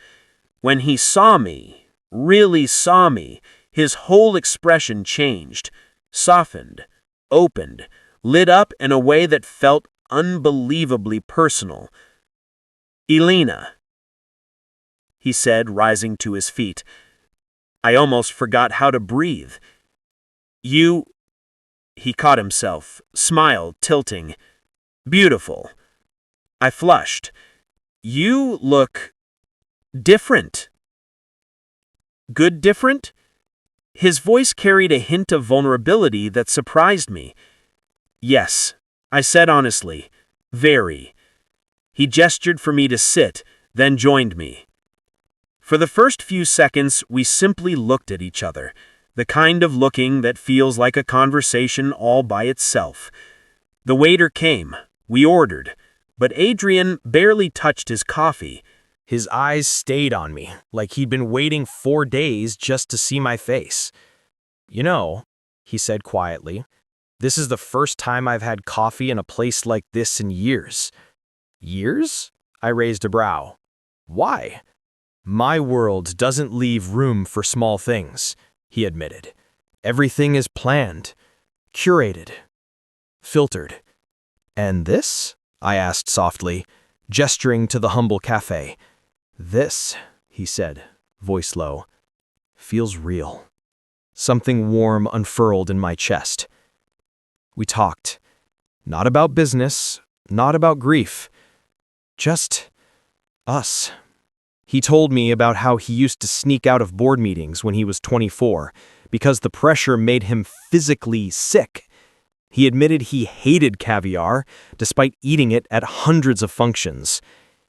[SPEAKER 5] When he saw me, really saw me, his whole expression changed, softened, opened, lit up in a way that felt unbelievably personal. "Elena," he said, rising to his feet. I almost forgot how to breathe. "You..." He caught himself, smile tilting. "Beautiful." I flushed. "You look... different." "Good different?" His voice carried a hint of vulnerability that surprised me. "Yes," I said honestly, very. He gestured for me to sit, then joined me. For the first few seconds, we simply looked at each other, the kind of looking that feels like a conversation all by itself. The waiter came. We ordered, but Adrian barely touched his coffee.
[SPEAKER 2] His eyes stayed on me, like he'd been waiting 4 days just to see my face. "You know," he said quietly, "this is the first time I've had coffee in a place like this in years." "Years?" I raised a brow. "Why?" "My world doesn't leave room for small things," he admitted. "Everything is planned, curated, filtered." "And this?" I asked softly, gesturing to the humble cafe. "This," he said, voice low, "feels real." Something warm unfurled in my chest. We talked. Not about business, not about grief. Just us. He told me about how he used to sneak out of board meetings when he was 24 because the pressure made him physically sick. He admitted he hated caviar despite eating it at hundreds of functions.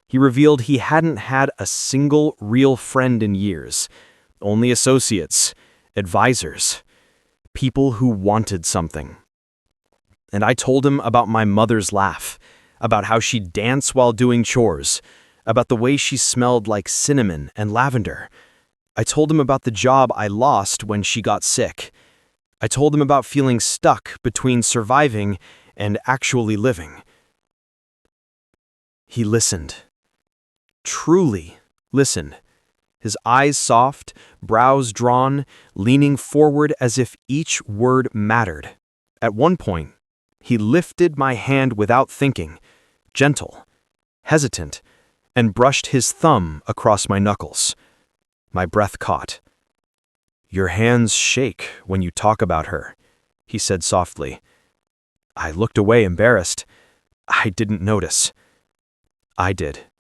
[SPEAKER 2] He revealed he hadn't had a single real friend in years, only associates, advisors, people who wanted something. And I told him about my mother's laugh, about how she'd dance while doing chores, about the way she smelled like cinnamon and lavender. I told him about the job I lost when she got sick. I told him about feeling stuck between surviving and actually living. He listened. Truly listened. His eyes soft, brows drawn, leaning forward as if each word mattered. At one point, he lifted my hand without thinking, gentle, hesitant, and brushed his thumb across my knuckles. My breath caught. "Your hands shake when you talk about her," he said softly. I looked away, embarrassed. I didn't notice. I did.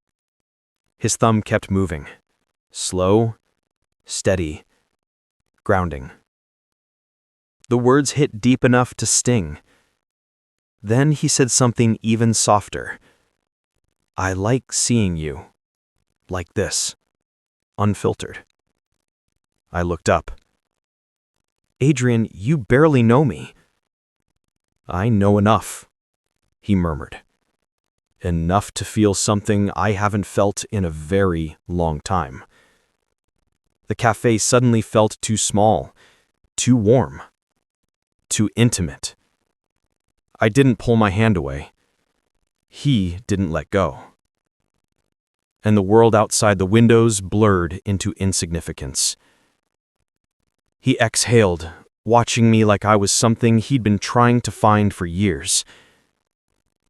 [SPEAKER 2] His thumb kept moving. Slow, steady, grounding. The words hit deep enough to sting. Then he said something even softer. "I like seeing you, like this, unfiltered." I looked up. "Adrian, you barely know me." "I know enough," he murmured. "Enough to feel something I haven't felt in a very long time." The cafe suddenly felt too small, too warm, too intimate. I didn't pull my hand away. He didn't let go. And the world outside the windows blurred into insignificance. He exhaled, watching me like I was something he'd been trying to find for years.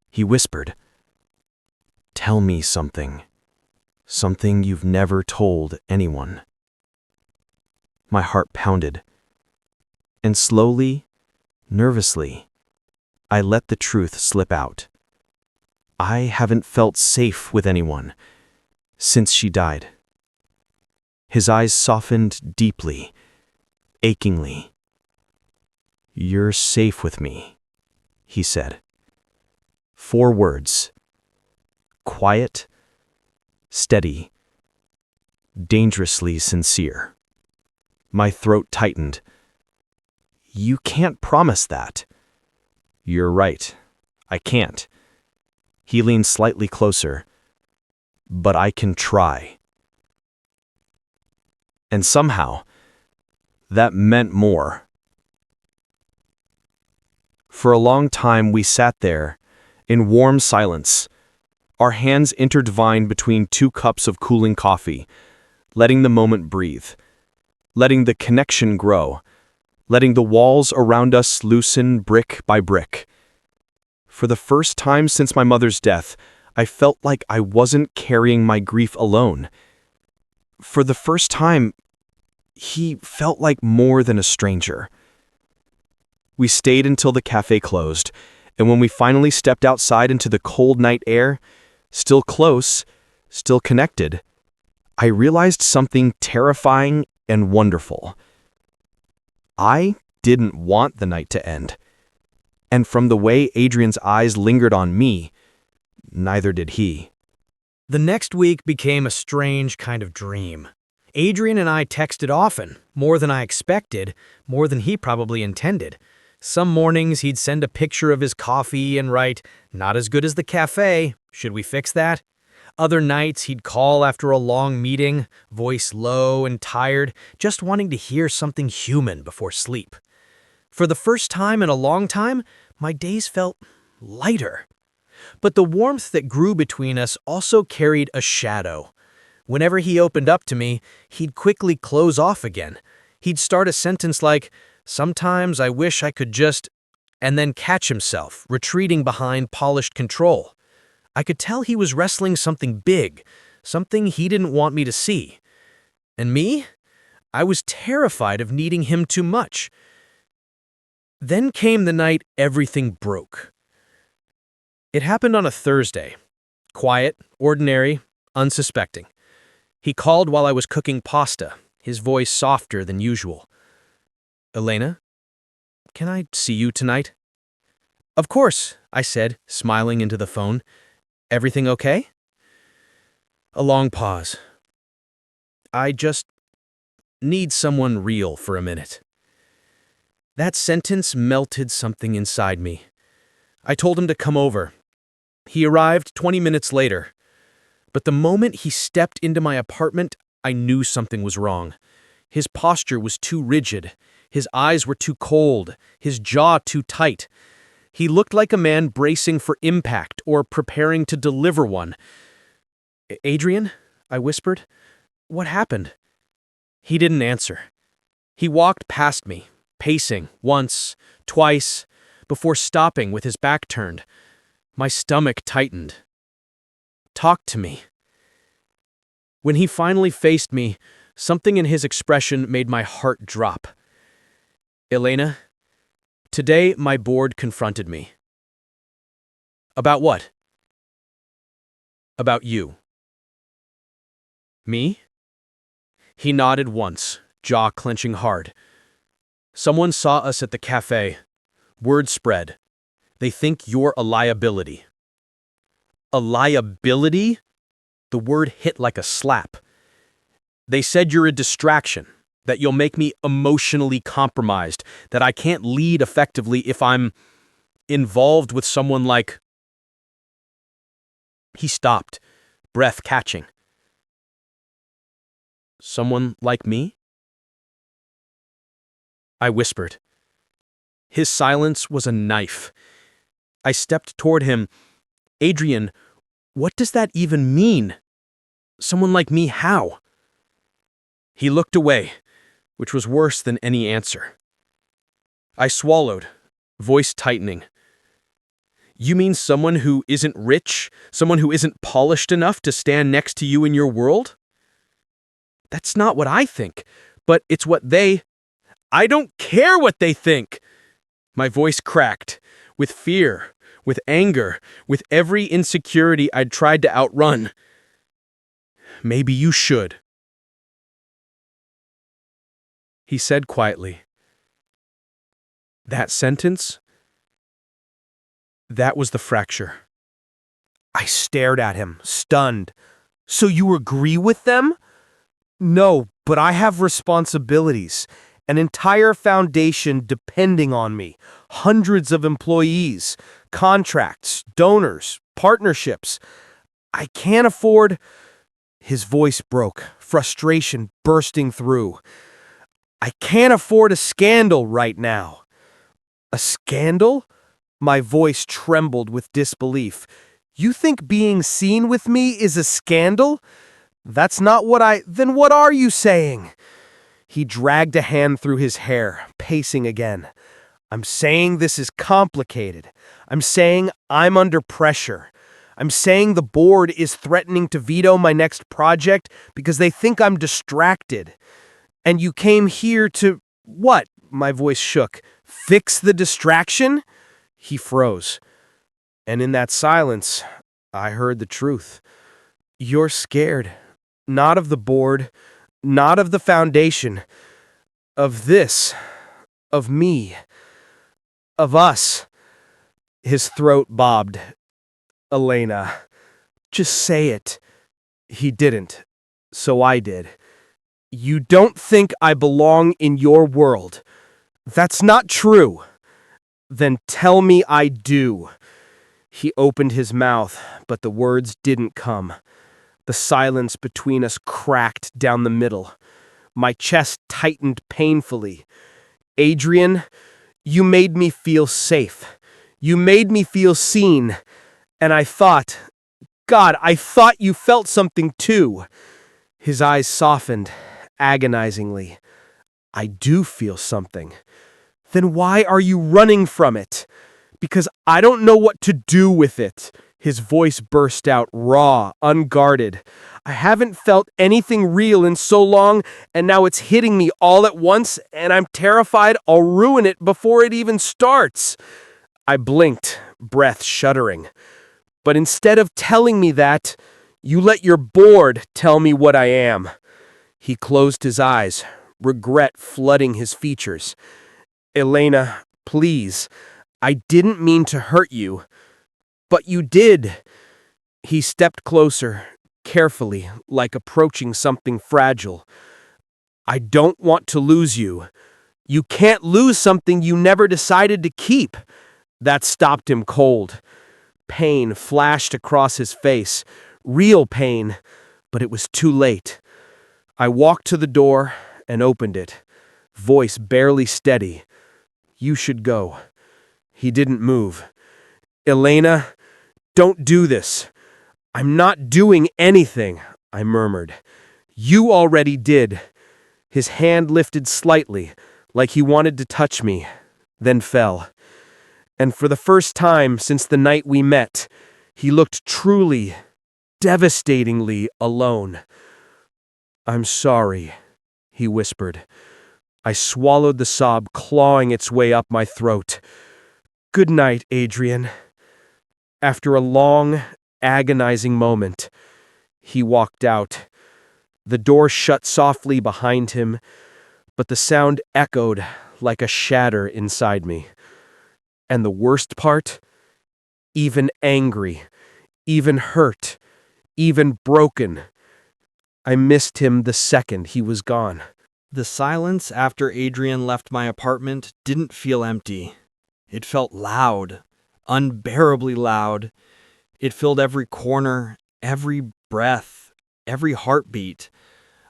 [SPEAKER 2] He whispered, "Tell me something. Something you've never told anyone." My heart pounded. And slowly, nervously, I let the truth slip out. I haven't felt safe with anyone since she died. His eyes softened deeply, achingly. "You're safe with me," he said. 4 words. Quiet, steady, dangerously sincere. My throat tightened. "You can't promise that." "You're right. I can't." He leaned slightly closer. "But I can try." And somehow, that meant more. For a long time we sat there, in warm silence, our hands intertwined between 2 cups of cooling coffee, letting the moment breathe, letting the connection grow, letting the walls around us loosen brick by brick. For the first time since my mother's death, I felt like I wasn't carrying my grief alone. For the first time, he felt like more than a stranger. We stayed until the cafe closed, and when we finally stepped outside into the cold night air, still close, still connected, I realized something terrifying and wonderful. I didn't want the night to end. And from the way Adrian's eyes lingered on me, neither did he.
[SPEAKER 3] The next week became a strange kind of dream. Adrian and I texted often, more than I expected, more than he probably intended. Some mornings he'd send a picture of his coffee and write, "Not as good as the cafe. Should we fix that?" Other nights he'd call after a long meeting, voice low and tired, just wanting to hear something human before sleep. For the first time in a long time, my days felt lighter. But the warmth that grew between us also carried a shadow. Whenever he opened up to me, he'd quickly close off again. He'd start a sentence like, "Sometimes I wish I could just," and then catch himself, retreating behind polished control. I could tell he was wrestling something big, something he didn't want me to see. And me? I was terrified of needing him too much. Then came the night everything broke. It happened on a Thursday. Quiet, ordinary, unsuspecting. He called while I was cooking pasta, his voice softer than usual. "Elena, can I see you tonight?" "Of course," I said, smiling into the phone. "Everything okay?" A long pause. "I just need someone real for a minute." That sentence melted something inside me. I told him to come over. He arrived 20 minutes later. But the moment he stepped into my apartment, I knew something was wrong. His posture was too rigid. His eyes were too cold. His jaw too tight. He looked like a man bracing for impact or preparing to deliver one. "Adrian?" I whispered. "What happened?" He didn't answer. He walked past me, pacing once, twice, before stopping with his back turned. My stomach tightened. "Talk to me." When he finally faced me, something in his expression made my heart drop. "Elena, today my board confronted me." "About what?" "About you." "Me?" He nodded once, jaw clenching hard. "Someone saw us at the cafe. Word spread. They think you're a liability." "A liability?" The word hit like a slap. "They said you're a distraction, that you'll make me emotionally compromised, that I can't lead effectively if I'm involved with someone like..." He stopped, breath catching. "Someone like me?" I whispered. His silence was a knife. I stepped toward him. "Adrian, what does that even mean? Someone like me, how?" He looked away, which was worse than any answer. I swallowed, voice tightening. "You mean someone who isn't rich? Someone who isn't polished enough to stand next to you in your world?" "That's not what I think, but it's what they..." "I don't care what they think!" My voice cracked, with fear, with anger, with every insecurity I'd tried to outrun. "Maybe you should," he said quietly. That sentence, that was the fracture. I stared at him, stunned. "So you agree with them?" "No, but I have responsibilities. An entire foundation depending on me. Hundreds of employees, contracts, donors, partnerships. I can't afford..." His voice broke, frustration bursting through. "I can't afford a scandal right now." "A scandal?" My voice trembled with disbelief. "You think being seen with me is a scandal? That's not what Then what are you saying?" He dragged a hand through his hair, pacing again. "I'm saying this is complicated. I'm saying I'm under pressure. I'm saying the board is threatening to veto my next project because they think I'm distracted. And you came here to..." "What?" My voice shook. "Fix the distraction?" He froze. And in that silence, I heard the truth. "You're scared. Not of the board, not of the foundation. Of this. Of me. Of us."
[SPEAKER 5] His throat bobbed. Elena, just say it. He didn't, so I did. You don't think I belong in your world. That's not true. Then tell me I do. He opened his mouth, but the words didn't come. The silence between us cracked down the middle. My chest tightened painfully. Adrian, you made me feel safe. You made me feel seen. And I thought, God, I thought you felt something too. His eyes softened, agonizingly. I do feel something. Then why are you running from it? Because I don't know what to do with it. His voice burst out, raw, unguarded. I haven't felt anything real in so long, and now it's hitting me all at once, and I'm terrified I'll ruin it before it even starts. I blinked, breath shuddering. But instead of telling me that, you let your board tell me what I am. He closed his eyes, regret flooding his features. Elena, please, I didn't mean to hurt you. But you did. He stepped closer, carefully, like approaching something fragile. I don't want to lose you. You can't lose something you never decided to keep. That stopped him cold. Pain flashed across his face. Real pain, but it was too late. I walked to the door and opened it, voice barely steady. You should go. He didn't move. Elena, don't do this. I'm not doing anything, I murmured. You already did. His hand lifted slightly, like he wanted to touch me, then fell. And for the first time since the night we met, he looked truly, devastatingly alone. I'm sorry, he whispered. I swallowed the sob clawing its way up my throat. Good night, Adrian. After a long, agonizing moment, he walked out. The door shut softly behind him, but the sound echoed like a shatter inside me. And the worst part? Even angry, even hurt, even broken. I missed him the second he was gone.
[SPEAKER 2] The silence after Adrian left my apartment didn't feel empty. It felt loud, unbearably loud. It filled every corner, every breath, every heartbeat.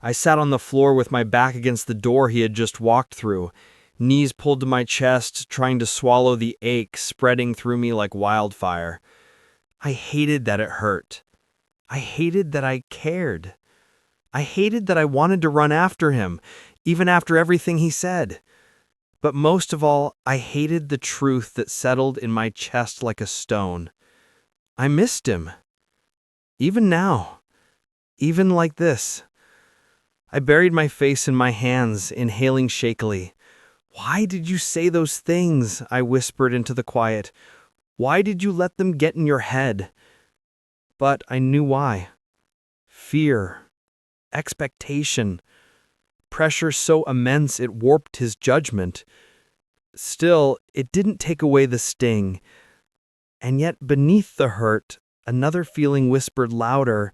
[SPEAKER 2] I sat on the floor with my back against the door he had just walked through, knees pulled to my chest, trying to swallow the ache spreading through me like wildfire. I hated that it hurt. I hated that I cared. I hated that I wanted to run after him, even after everything he said. But most of all, I hated the truth that settled in my chest like a stone. I missed him. Even now. Even like this. I buried my face in my hands, inhaling shakily. Why did you say those things? I whispered into the quiet. Why did you let them get in your head? But I knew why. Fear. Expectation. Pressure so immense it warped his judgment. Still, it didn't take away the sting. And yet beneath the hurt, another feeling whispered louder,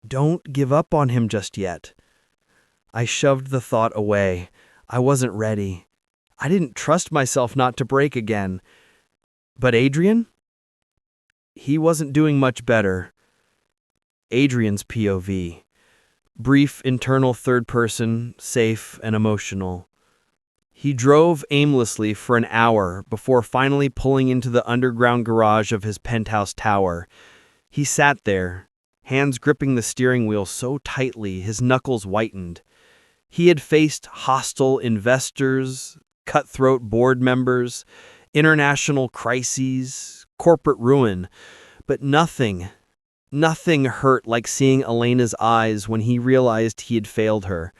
[SPEAKER 2] don't give up on him just yet. I shoved the thought away. I wasn't ready. I didn't trust myself not to break again. But Adrian? He wasn't doing much better. Adrian's POV. Brief internal third person, safe and emotional. He drove aimlessly for an hour before finally pulling into the underground garage of his penthouse tower. He sat there, hands gripping the steering wheel so tightly his knuckles whitened. He had faced hostile investors, cutthroat board members, international crises, corporate ruin, but nothing hurt like seeing Elena's eyes when he realized he had failed her.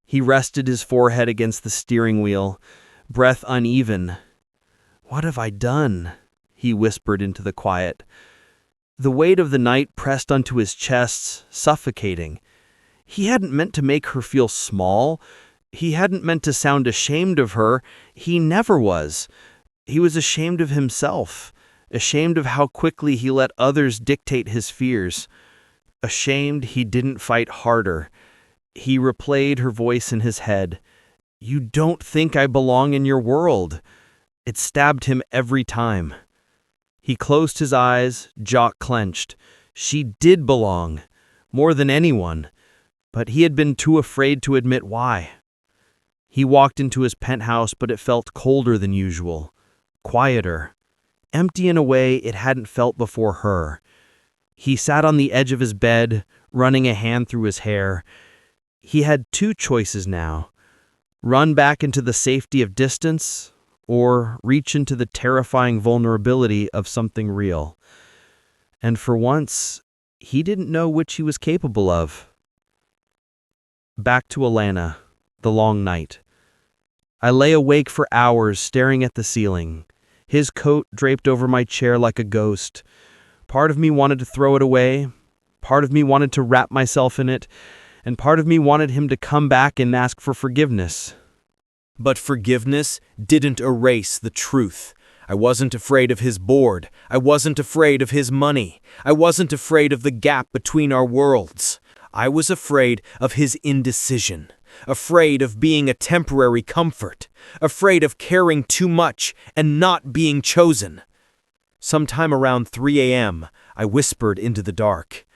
[SPEAKER 2] He rested his forehead against the steering wheel, breath uneven. What have I done? He whispered into the quiet. The weight of the night pressed onto his chest, suffocating. He hadn't meant to make her feel small. He hadn't meant to sound ashamed of her. He never was.
[SPEAKER 4] He was ashamed of himself, ashamed of how quickly he let others dictate his fears, ashamed he didn't fight harder. He replayed her voice in his head. "You don't think I belong in your world." It stabbed him every time. He closed his eyes, jaw clenched. She did belong, more than anyone, but he had been too afraid to admit why. He walked into his penthouse, but it felt colder than usual, quieter, empty in a way it hadn't felt before her. He sat on the edge of his bed, running a hand through his hair. He had two choices now: run back into the safety of distance, or reach into the terrifying vulnerability of something real. And for once, he didn't know which he was capable of. Back to Alana, the long night. I lay awake for hours staring at the ceiling, his coat draped over my chair like a ghost. Part of me wanted to throw it away, part of me wanted to wrap myself in it, and part of me wanted him to come back and ask for forgiveness.
[SPEAKER 1] But forgiveness didn't erase the truth. I wasn't afraid of his board. I wasn't afraid of his money. I wasn't afraid of the gap between our worlds. I was afraid of his indecision, afraid of being a temporary comfort, afraid of caring too much and not being chosen. Sometime around 3 a.m., I whispered into the dark,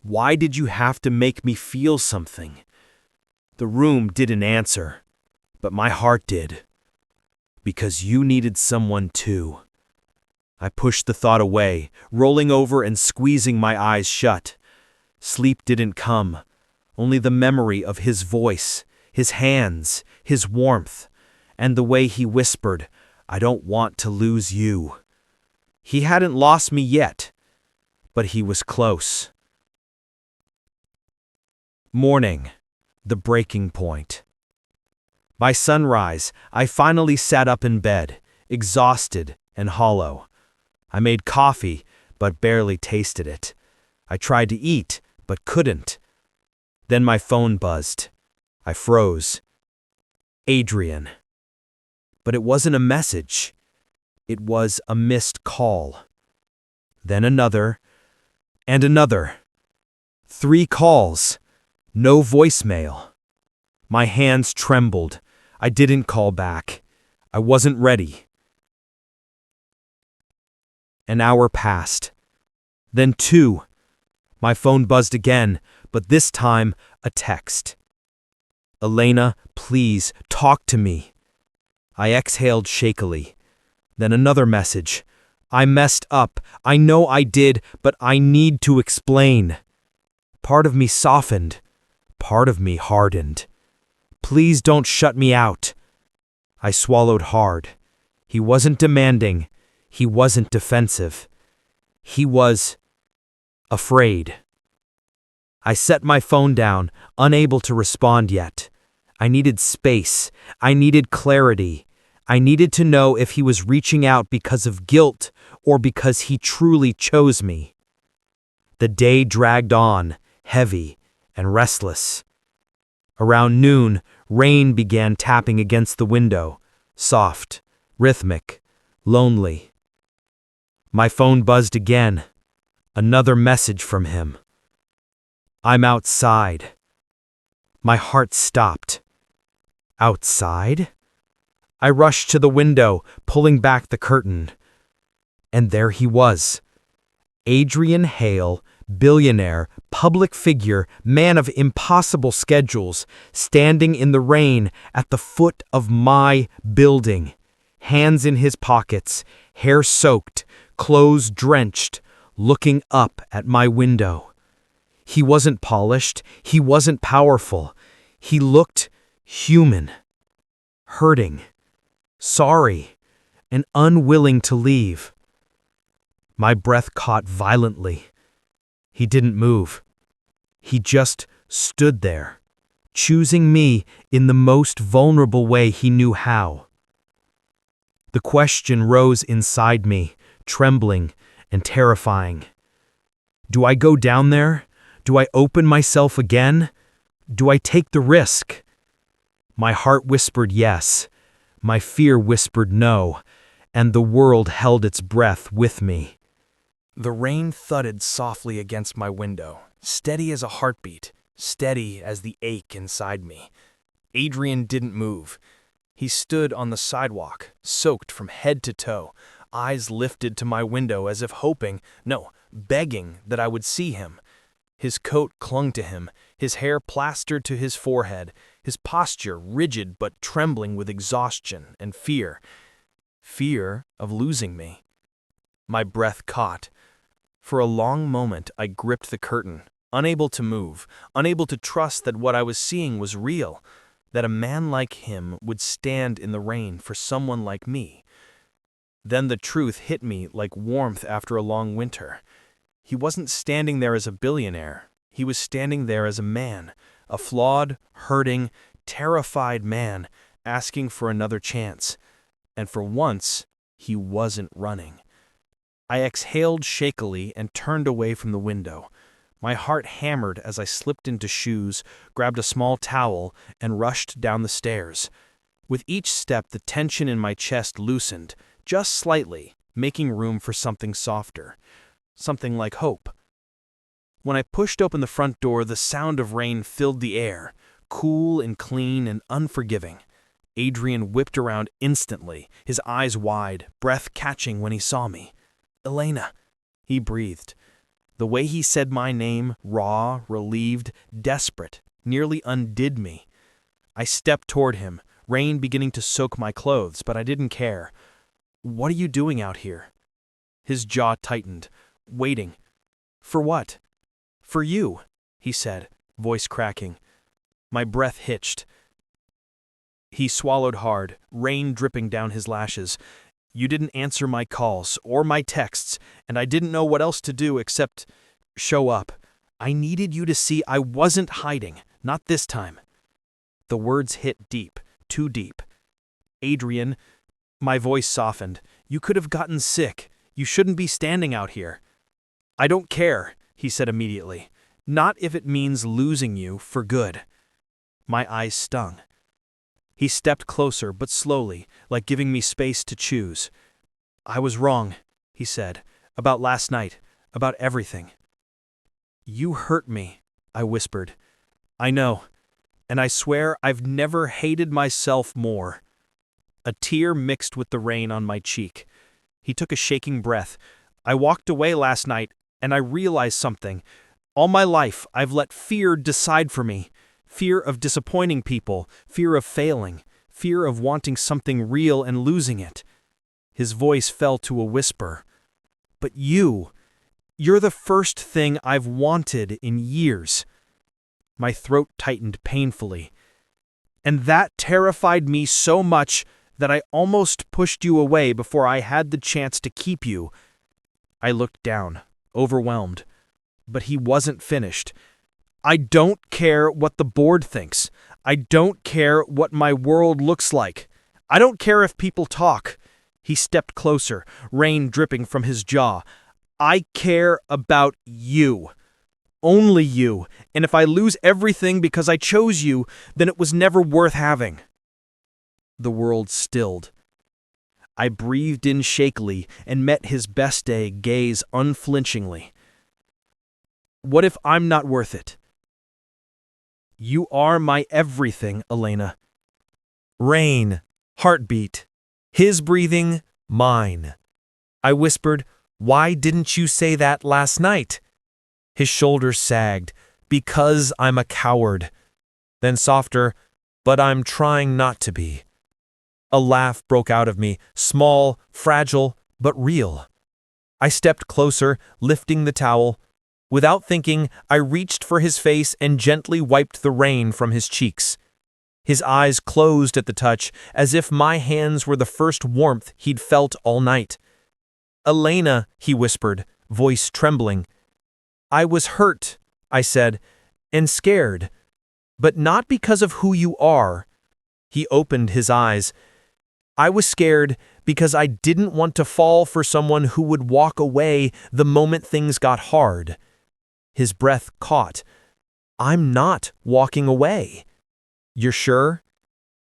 [SPEAKER 1] "Why did you have to make me feel something?" The room didn't answer, but my heart did. "Because you needed someone too." I pushed the thought away, rolling over and squeezing my eyes shut. Sleep didn't come, only the memory of his voice, his hands, his warmth, and the way he whispered, "I don't want to lose you." He hadn't lost me yet, but he was close. Morning, the breaking point. By sunrise, I finally sat up in bed, exhausted and hollow. I made coffee, but barely tasted it. I tried to eat, but couldn't. Then my phone buzzed. I froze. Adrian. But it wasn't a message. It was a missed call. Then another, and another. 3 calls. No voicemail. My hands trembled. I didn't call back. I wasn't ready. An hour passed. Then 2. My phone buzzed again, but this time a text. "Elena, please, talk to me." I exhaled shakily. Then another message. "I messed up. I know I did, but I need to explain." Part of me softened. Part of me hardened. "Please don't shut me out." I swallowed hard. He wasn't demanding. He wasn't defensive. He was afraid. I set my phone down, unable to respond yet. I needed space. I needed clarity. I needed to know if he was reaching out because of guilt or because he truly chose me. The day dragged on, heavy and restless. Around noon, rain began tapping against the window, soft, rhythmic, lonely. My phone buzzed again. Another message from him. "I'm outside." My heart stopped. Outside? I rushed to the window, pulling back the curtain. And there he was. Adrian Hale, billionaire, public figure, man of impossible schedules, standing in the rain at the foot of my building, hands in his pockets, hair soaked, clothes drenched, looking up at my window. He wasn't polished, he wasn't powerful. He looked human, hurting, sorry, and unwilling to leave. My breath caught violently. He didn't move. He just stood there, choosing me in the most vulnerable way he knew how. The question rose inside me, trembling and terrifying. Do I go down there? Do I open myself again? Do I take the risk? My heart whispered yes. My fear whispered no.
[SPEAKER 3] and the world held its breath with me.
[SPEAKER 2] The rain thudded softly against my window, steady as a heartbeat, steady as the ache inside me. Adrian didn't move. He stood on the sidewalk, soaked from head to toe, eyes lifted to my window as if hoping, no, begging that I would see him. His coat clung to him, his hair plastered to his forehead, his posture rigid but trembling with exhaustion and fear. Fear of losing me. My breath caught. For a long moment I gripped the curtain, unable to move, unable to trust that what I was seeing was real, that a man like him would stand in the rain for someone like me. Then the truth hit me like warmth after a long winter. He wasn't standing there as a billionaire. He was standing there as a man, a flawed, hurting, terrified man, asking for another chance. And for once, he wasn't running. I exhaled shakily and turned away from the window. My heart hammered as I slipped into shoes, grabbed a small towel, and rushed down the stairs. With each step, the tension in my chest loosened, just slightly, making room for something softer. Something like hope. When I pushed open the front door, the sound of rain filled the air, cool and clean and unforgiving. Adrian whipped around instantly, his eyes wide, breath catching when he saw me. "Elena," he breathed. The way he said my name, raw, relieved, desperate, nearly undid me. I stepped toward him, rain beginning to soak my clothes, but I didn't care. "What are you doing out here?" His jaw tightened. "Waiting." "For what?" "For you," he said, voice cracking. My breath hitched. He swallowed hard, rain dripping down his lashes. "You didn't answer my calls or my texts, and I didn't know what else to do except show up. I needed you to see I wasn't hiding, not this time." The words hit deep, too deep. "Adrian," my voice softened, "you could have gotten sick. You shouldn't be standing out here." "I don't care," he said immediately. "Not if it means losing you for good." My eyes stung. He stepped closer, but slowly, like giving me space to choose. "I was wrong," he said, "about last night, about everything." "You hurt me," I whispered. "I know, and I swear I've never hated myself more." A tear mixed with the rain on my cheek. He took a shaking breath. "I walked away last night, and I realized something. All my life, I've let fear decide for me. Fear of disappointing people, fear of failing, fear of wanting something real and losing it." His voice fell to a whisper. "But you're the first thing I've wanted in years." My throat tightened painfully. "And that terrified me so much that I almost pushed you away before I had the chance to keep you." I looked down, overwhelmed. But he wasn't finished. "I don't care what the board thinks. I don't care what my world looks like. I don't care if people talk." He stepped closer, rain dripping from his jaw. "I care about you. Only you. And if I lose everything because I chose you, then it was never worth having." The world stilled. I breathed in shakily and met his best day gaze unflinchingly. "What if I'm not worth it?" "You are my everything, Elena."
[SPEAKER 3] Rain, heartbeat, his breathing, mine. I whispered, "Why didn't you say that last night?" His shoulders sagged, "Because I'm a coward." Then softer, "But I'm trying not to be." A laugh broke out of me, small, fragile, but real. I stepped closer, lifting the towel. Without thinking, I reached for his face and gently wiped the rain from his cheeks. His eyes closed at the touch, as if my hands were the first warmth he'd felt all night. "Elena," he whispered, voice trembling. "I was hurt," I said, "and scared. But not because of who you are." He opened his eyes. "I was scared because I didn't want to fall for someone who would walk away the moment things got hard." His breath caught. "I'm not walking away." "You're sure?"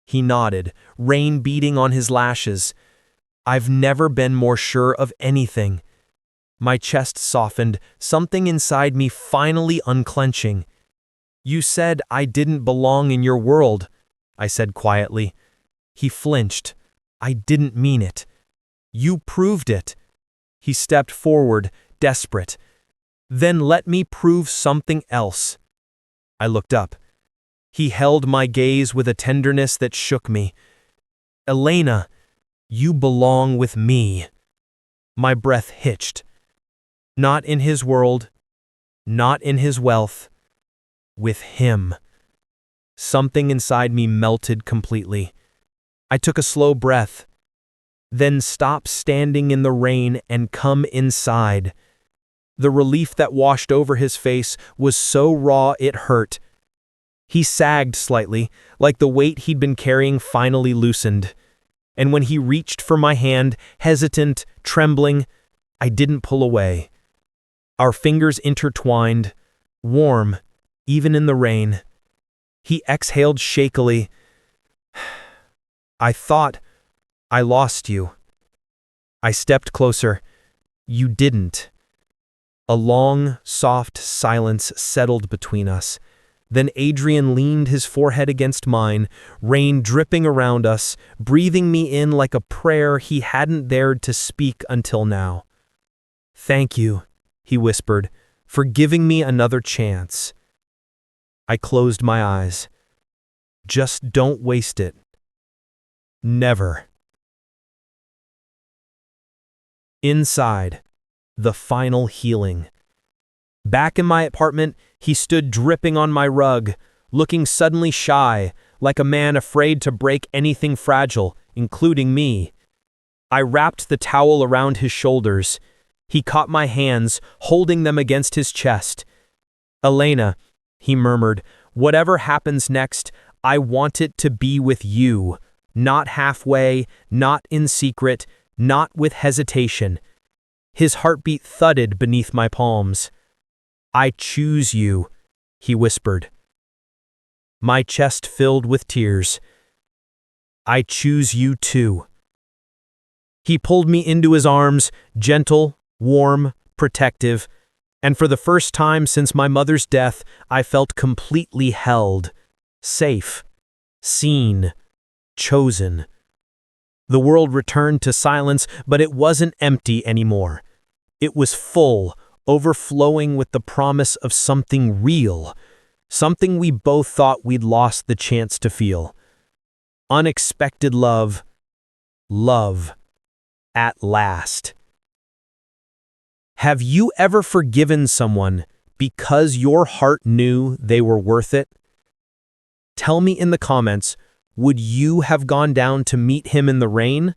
[SPEAKER 3] He nodded, rain beating on his lashes. I've never been more sure of anything. My chest softened, something inside me finally unclenching. You said I didn't belong in your world, I said quietly. He flinched. I didn't mean it. You proved it. He stepped forward, desperate. Then let me prove something else. I looked up. He held my gaze with a tenderness that shook me. Elena, you belong with me. My breath hitched. Not in his world, not in his wealth, with him. Something inside me melted completely. I took a slow breath, then stopped standing in the rain and come inside. The relief that washed over his face was so raw it hurt. He sagged slightly, like the weight he'd been carrying finally loosened. And when he reached for my hand, hesitant, trembling, I didn't pull away. Our fingers intertwined, warm, even in the rain. He exhaled shakily. I thought I lost you. I stepped closer. You didn't. A long, soft silence settled between us. Then Adrian leaned his forehead against mine, rain dripping around us, breathing me in like a prayer he hadn't dared to speak until now. Thank you, he whispered, for giving me another chance. I closed my eyes. Just don't waste it. Never. Inside, the final healing. Back in my apartment, he stood dripping on my rug, looking suddenly shy, like a man afraid to break anything fragile, including me. I wrapped the towel around his shoulders. He caught my hands, holding them against his chest. Elena, he murmured, whatever happens next, I want it to be with you. Not halfway, not in secret, not with hesitation. His heartbeat thudded beneath my palms. I choose you, he whispered. My chest filled with tears. I choose you too. He pulled me into his arms, gentle, warm, protective, and for the first time since my mother's death, I felt completely held, safe, seen, chosen. The world returned to silence, but it wasn't empty anymore. It was full, overflowing with the promise of something real, something we both thought we'd lost the chance to feel. Unexpected love, love, at last. Have you ever forgiven someone because your heart knew they were worth it? Tell me in the comments, would you have gone down to meet him in the rain?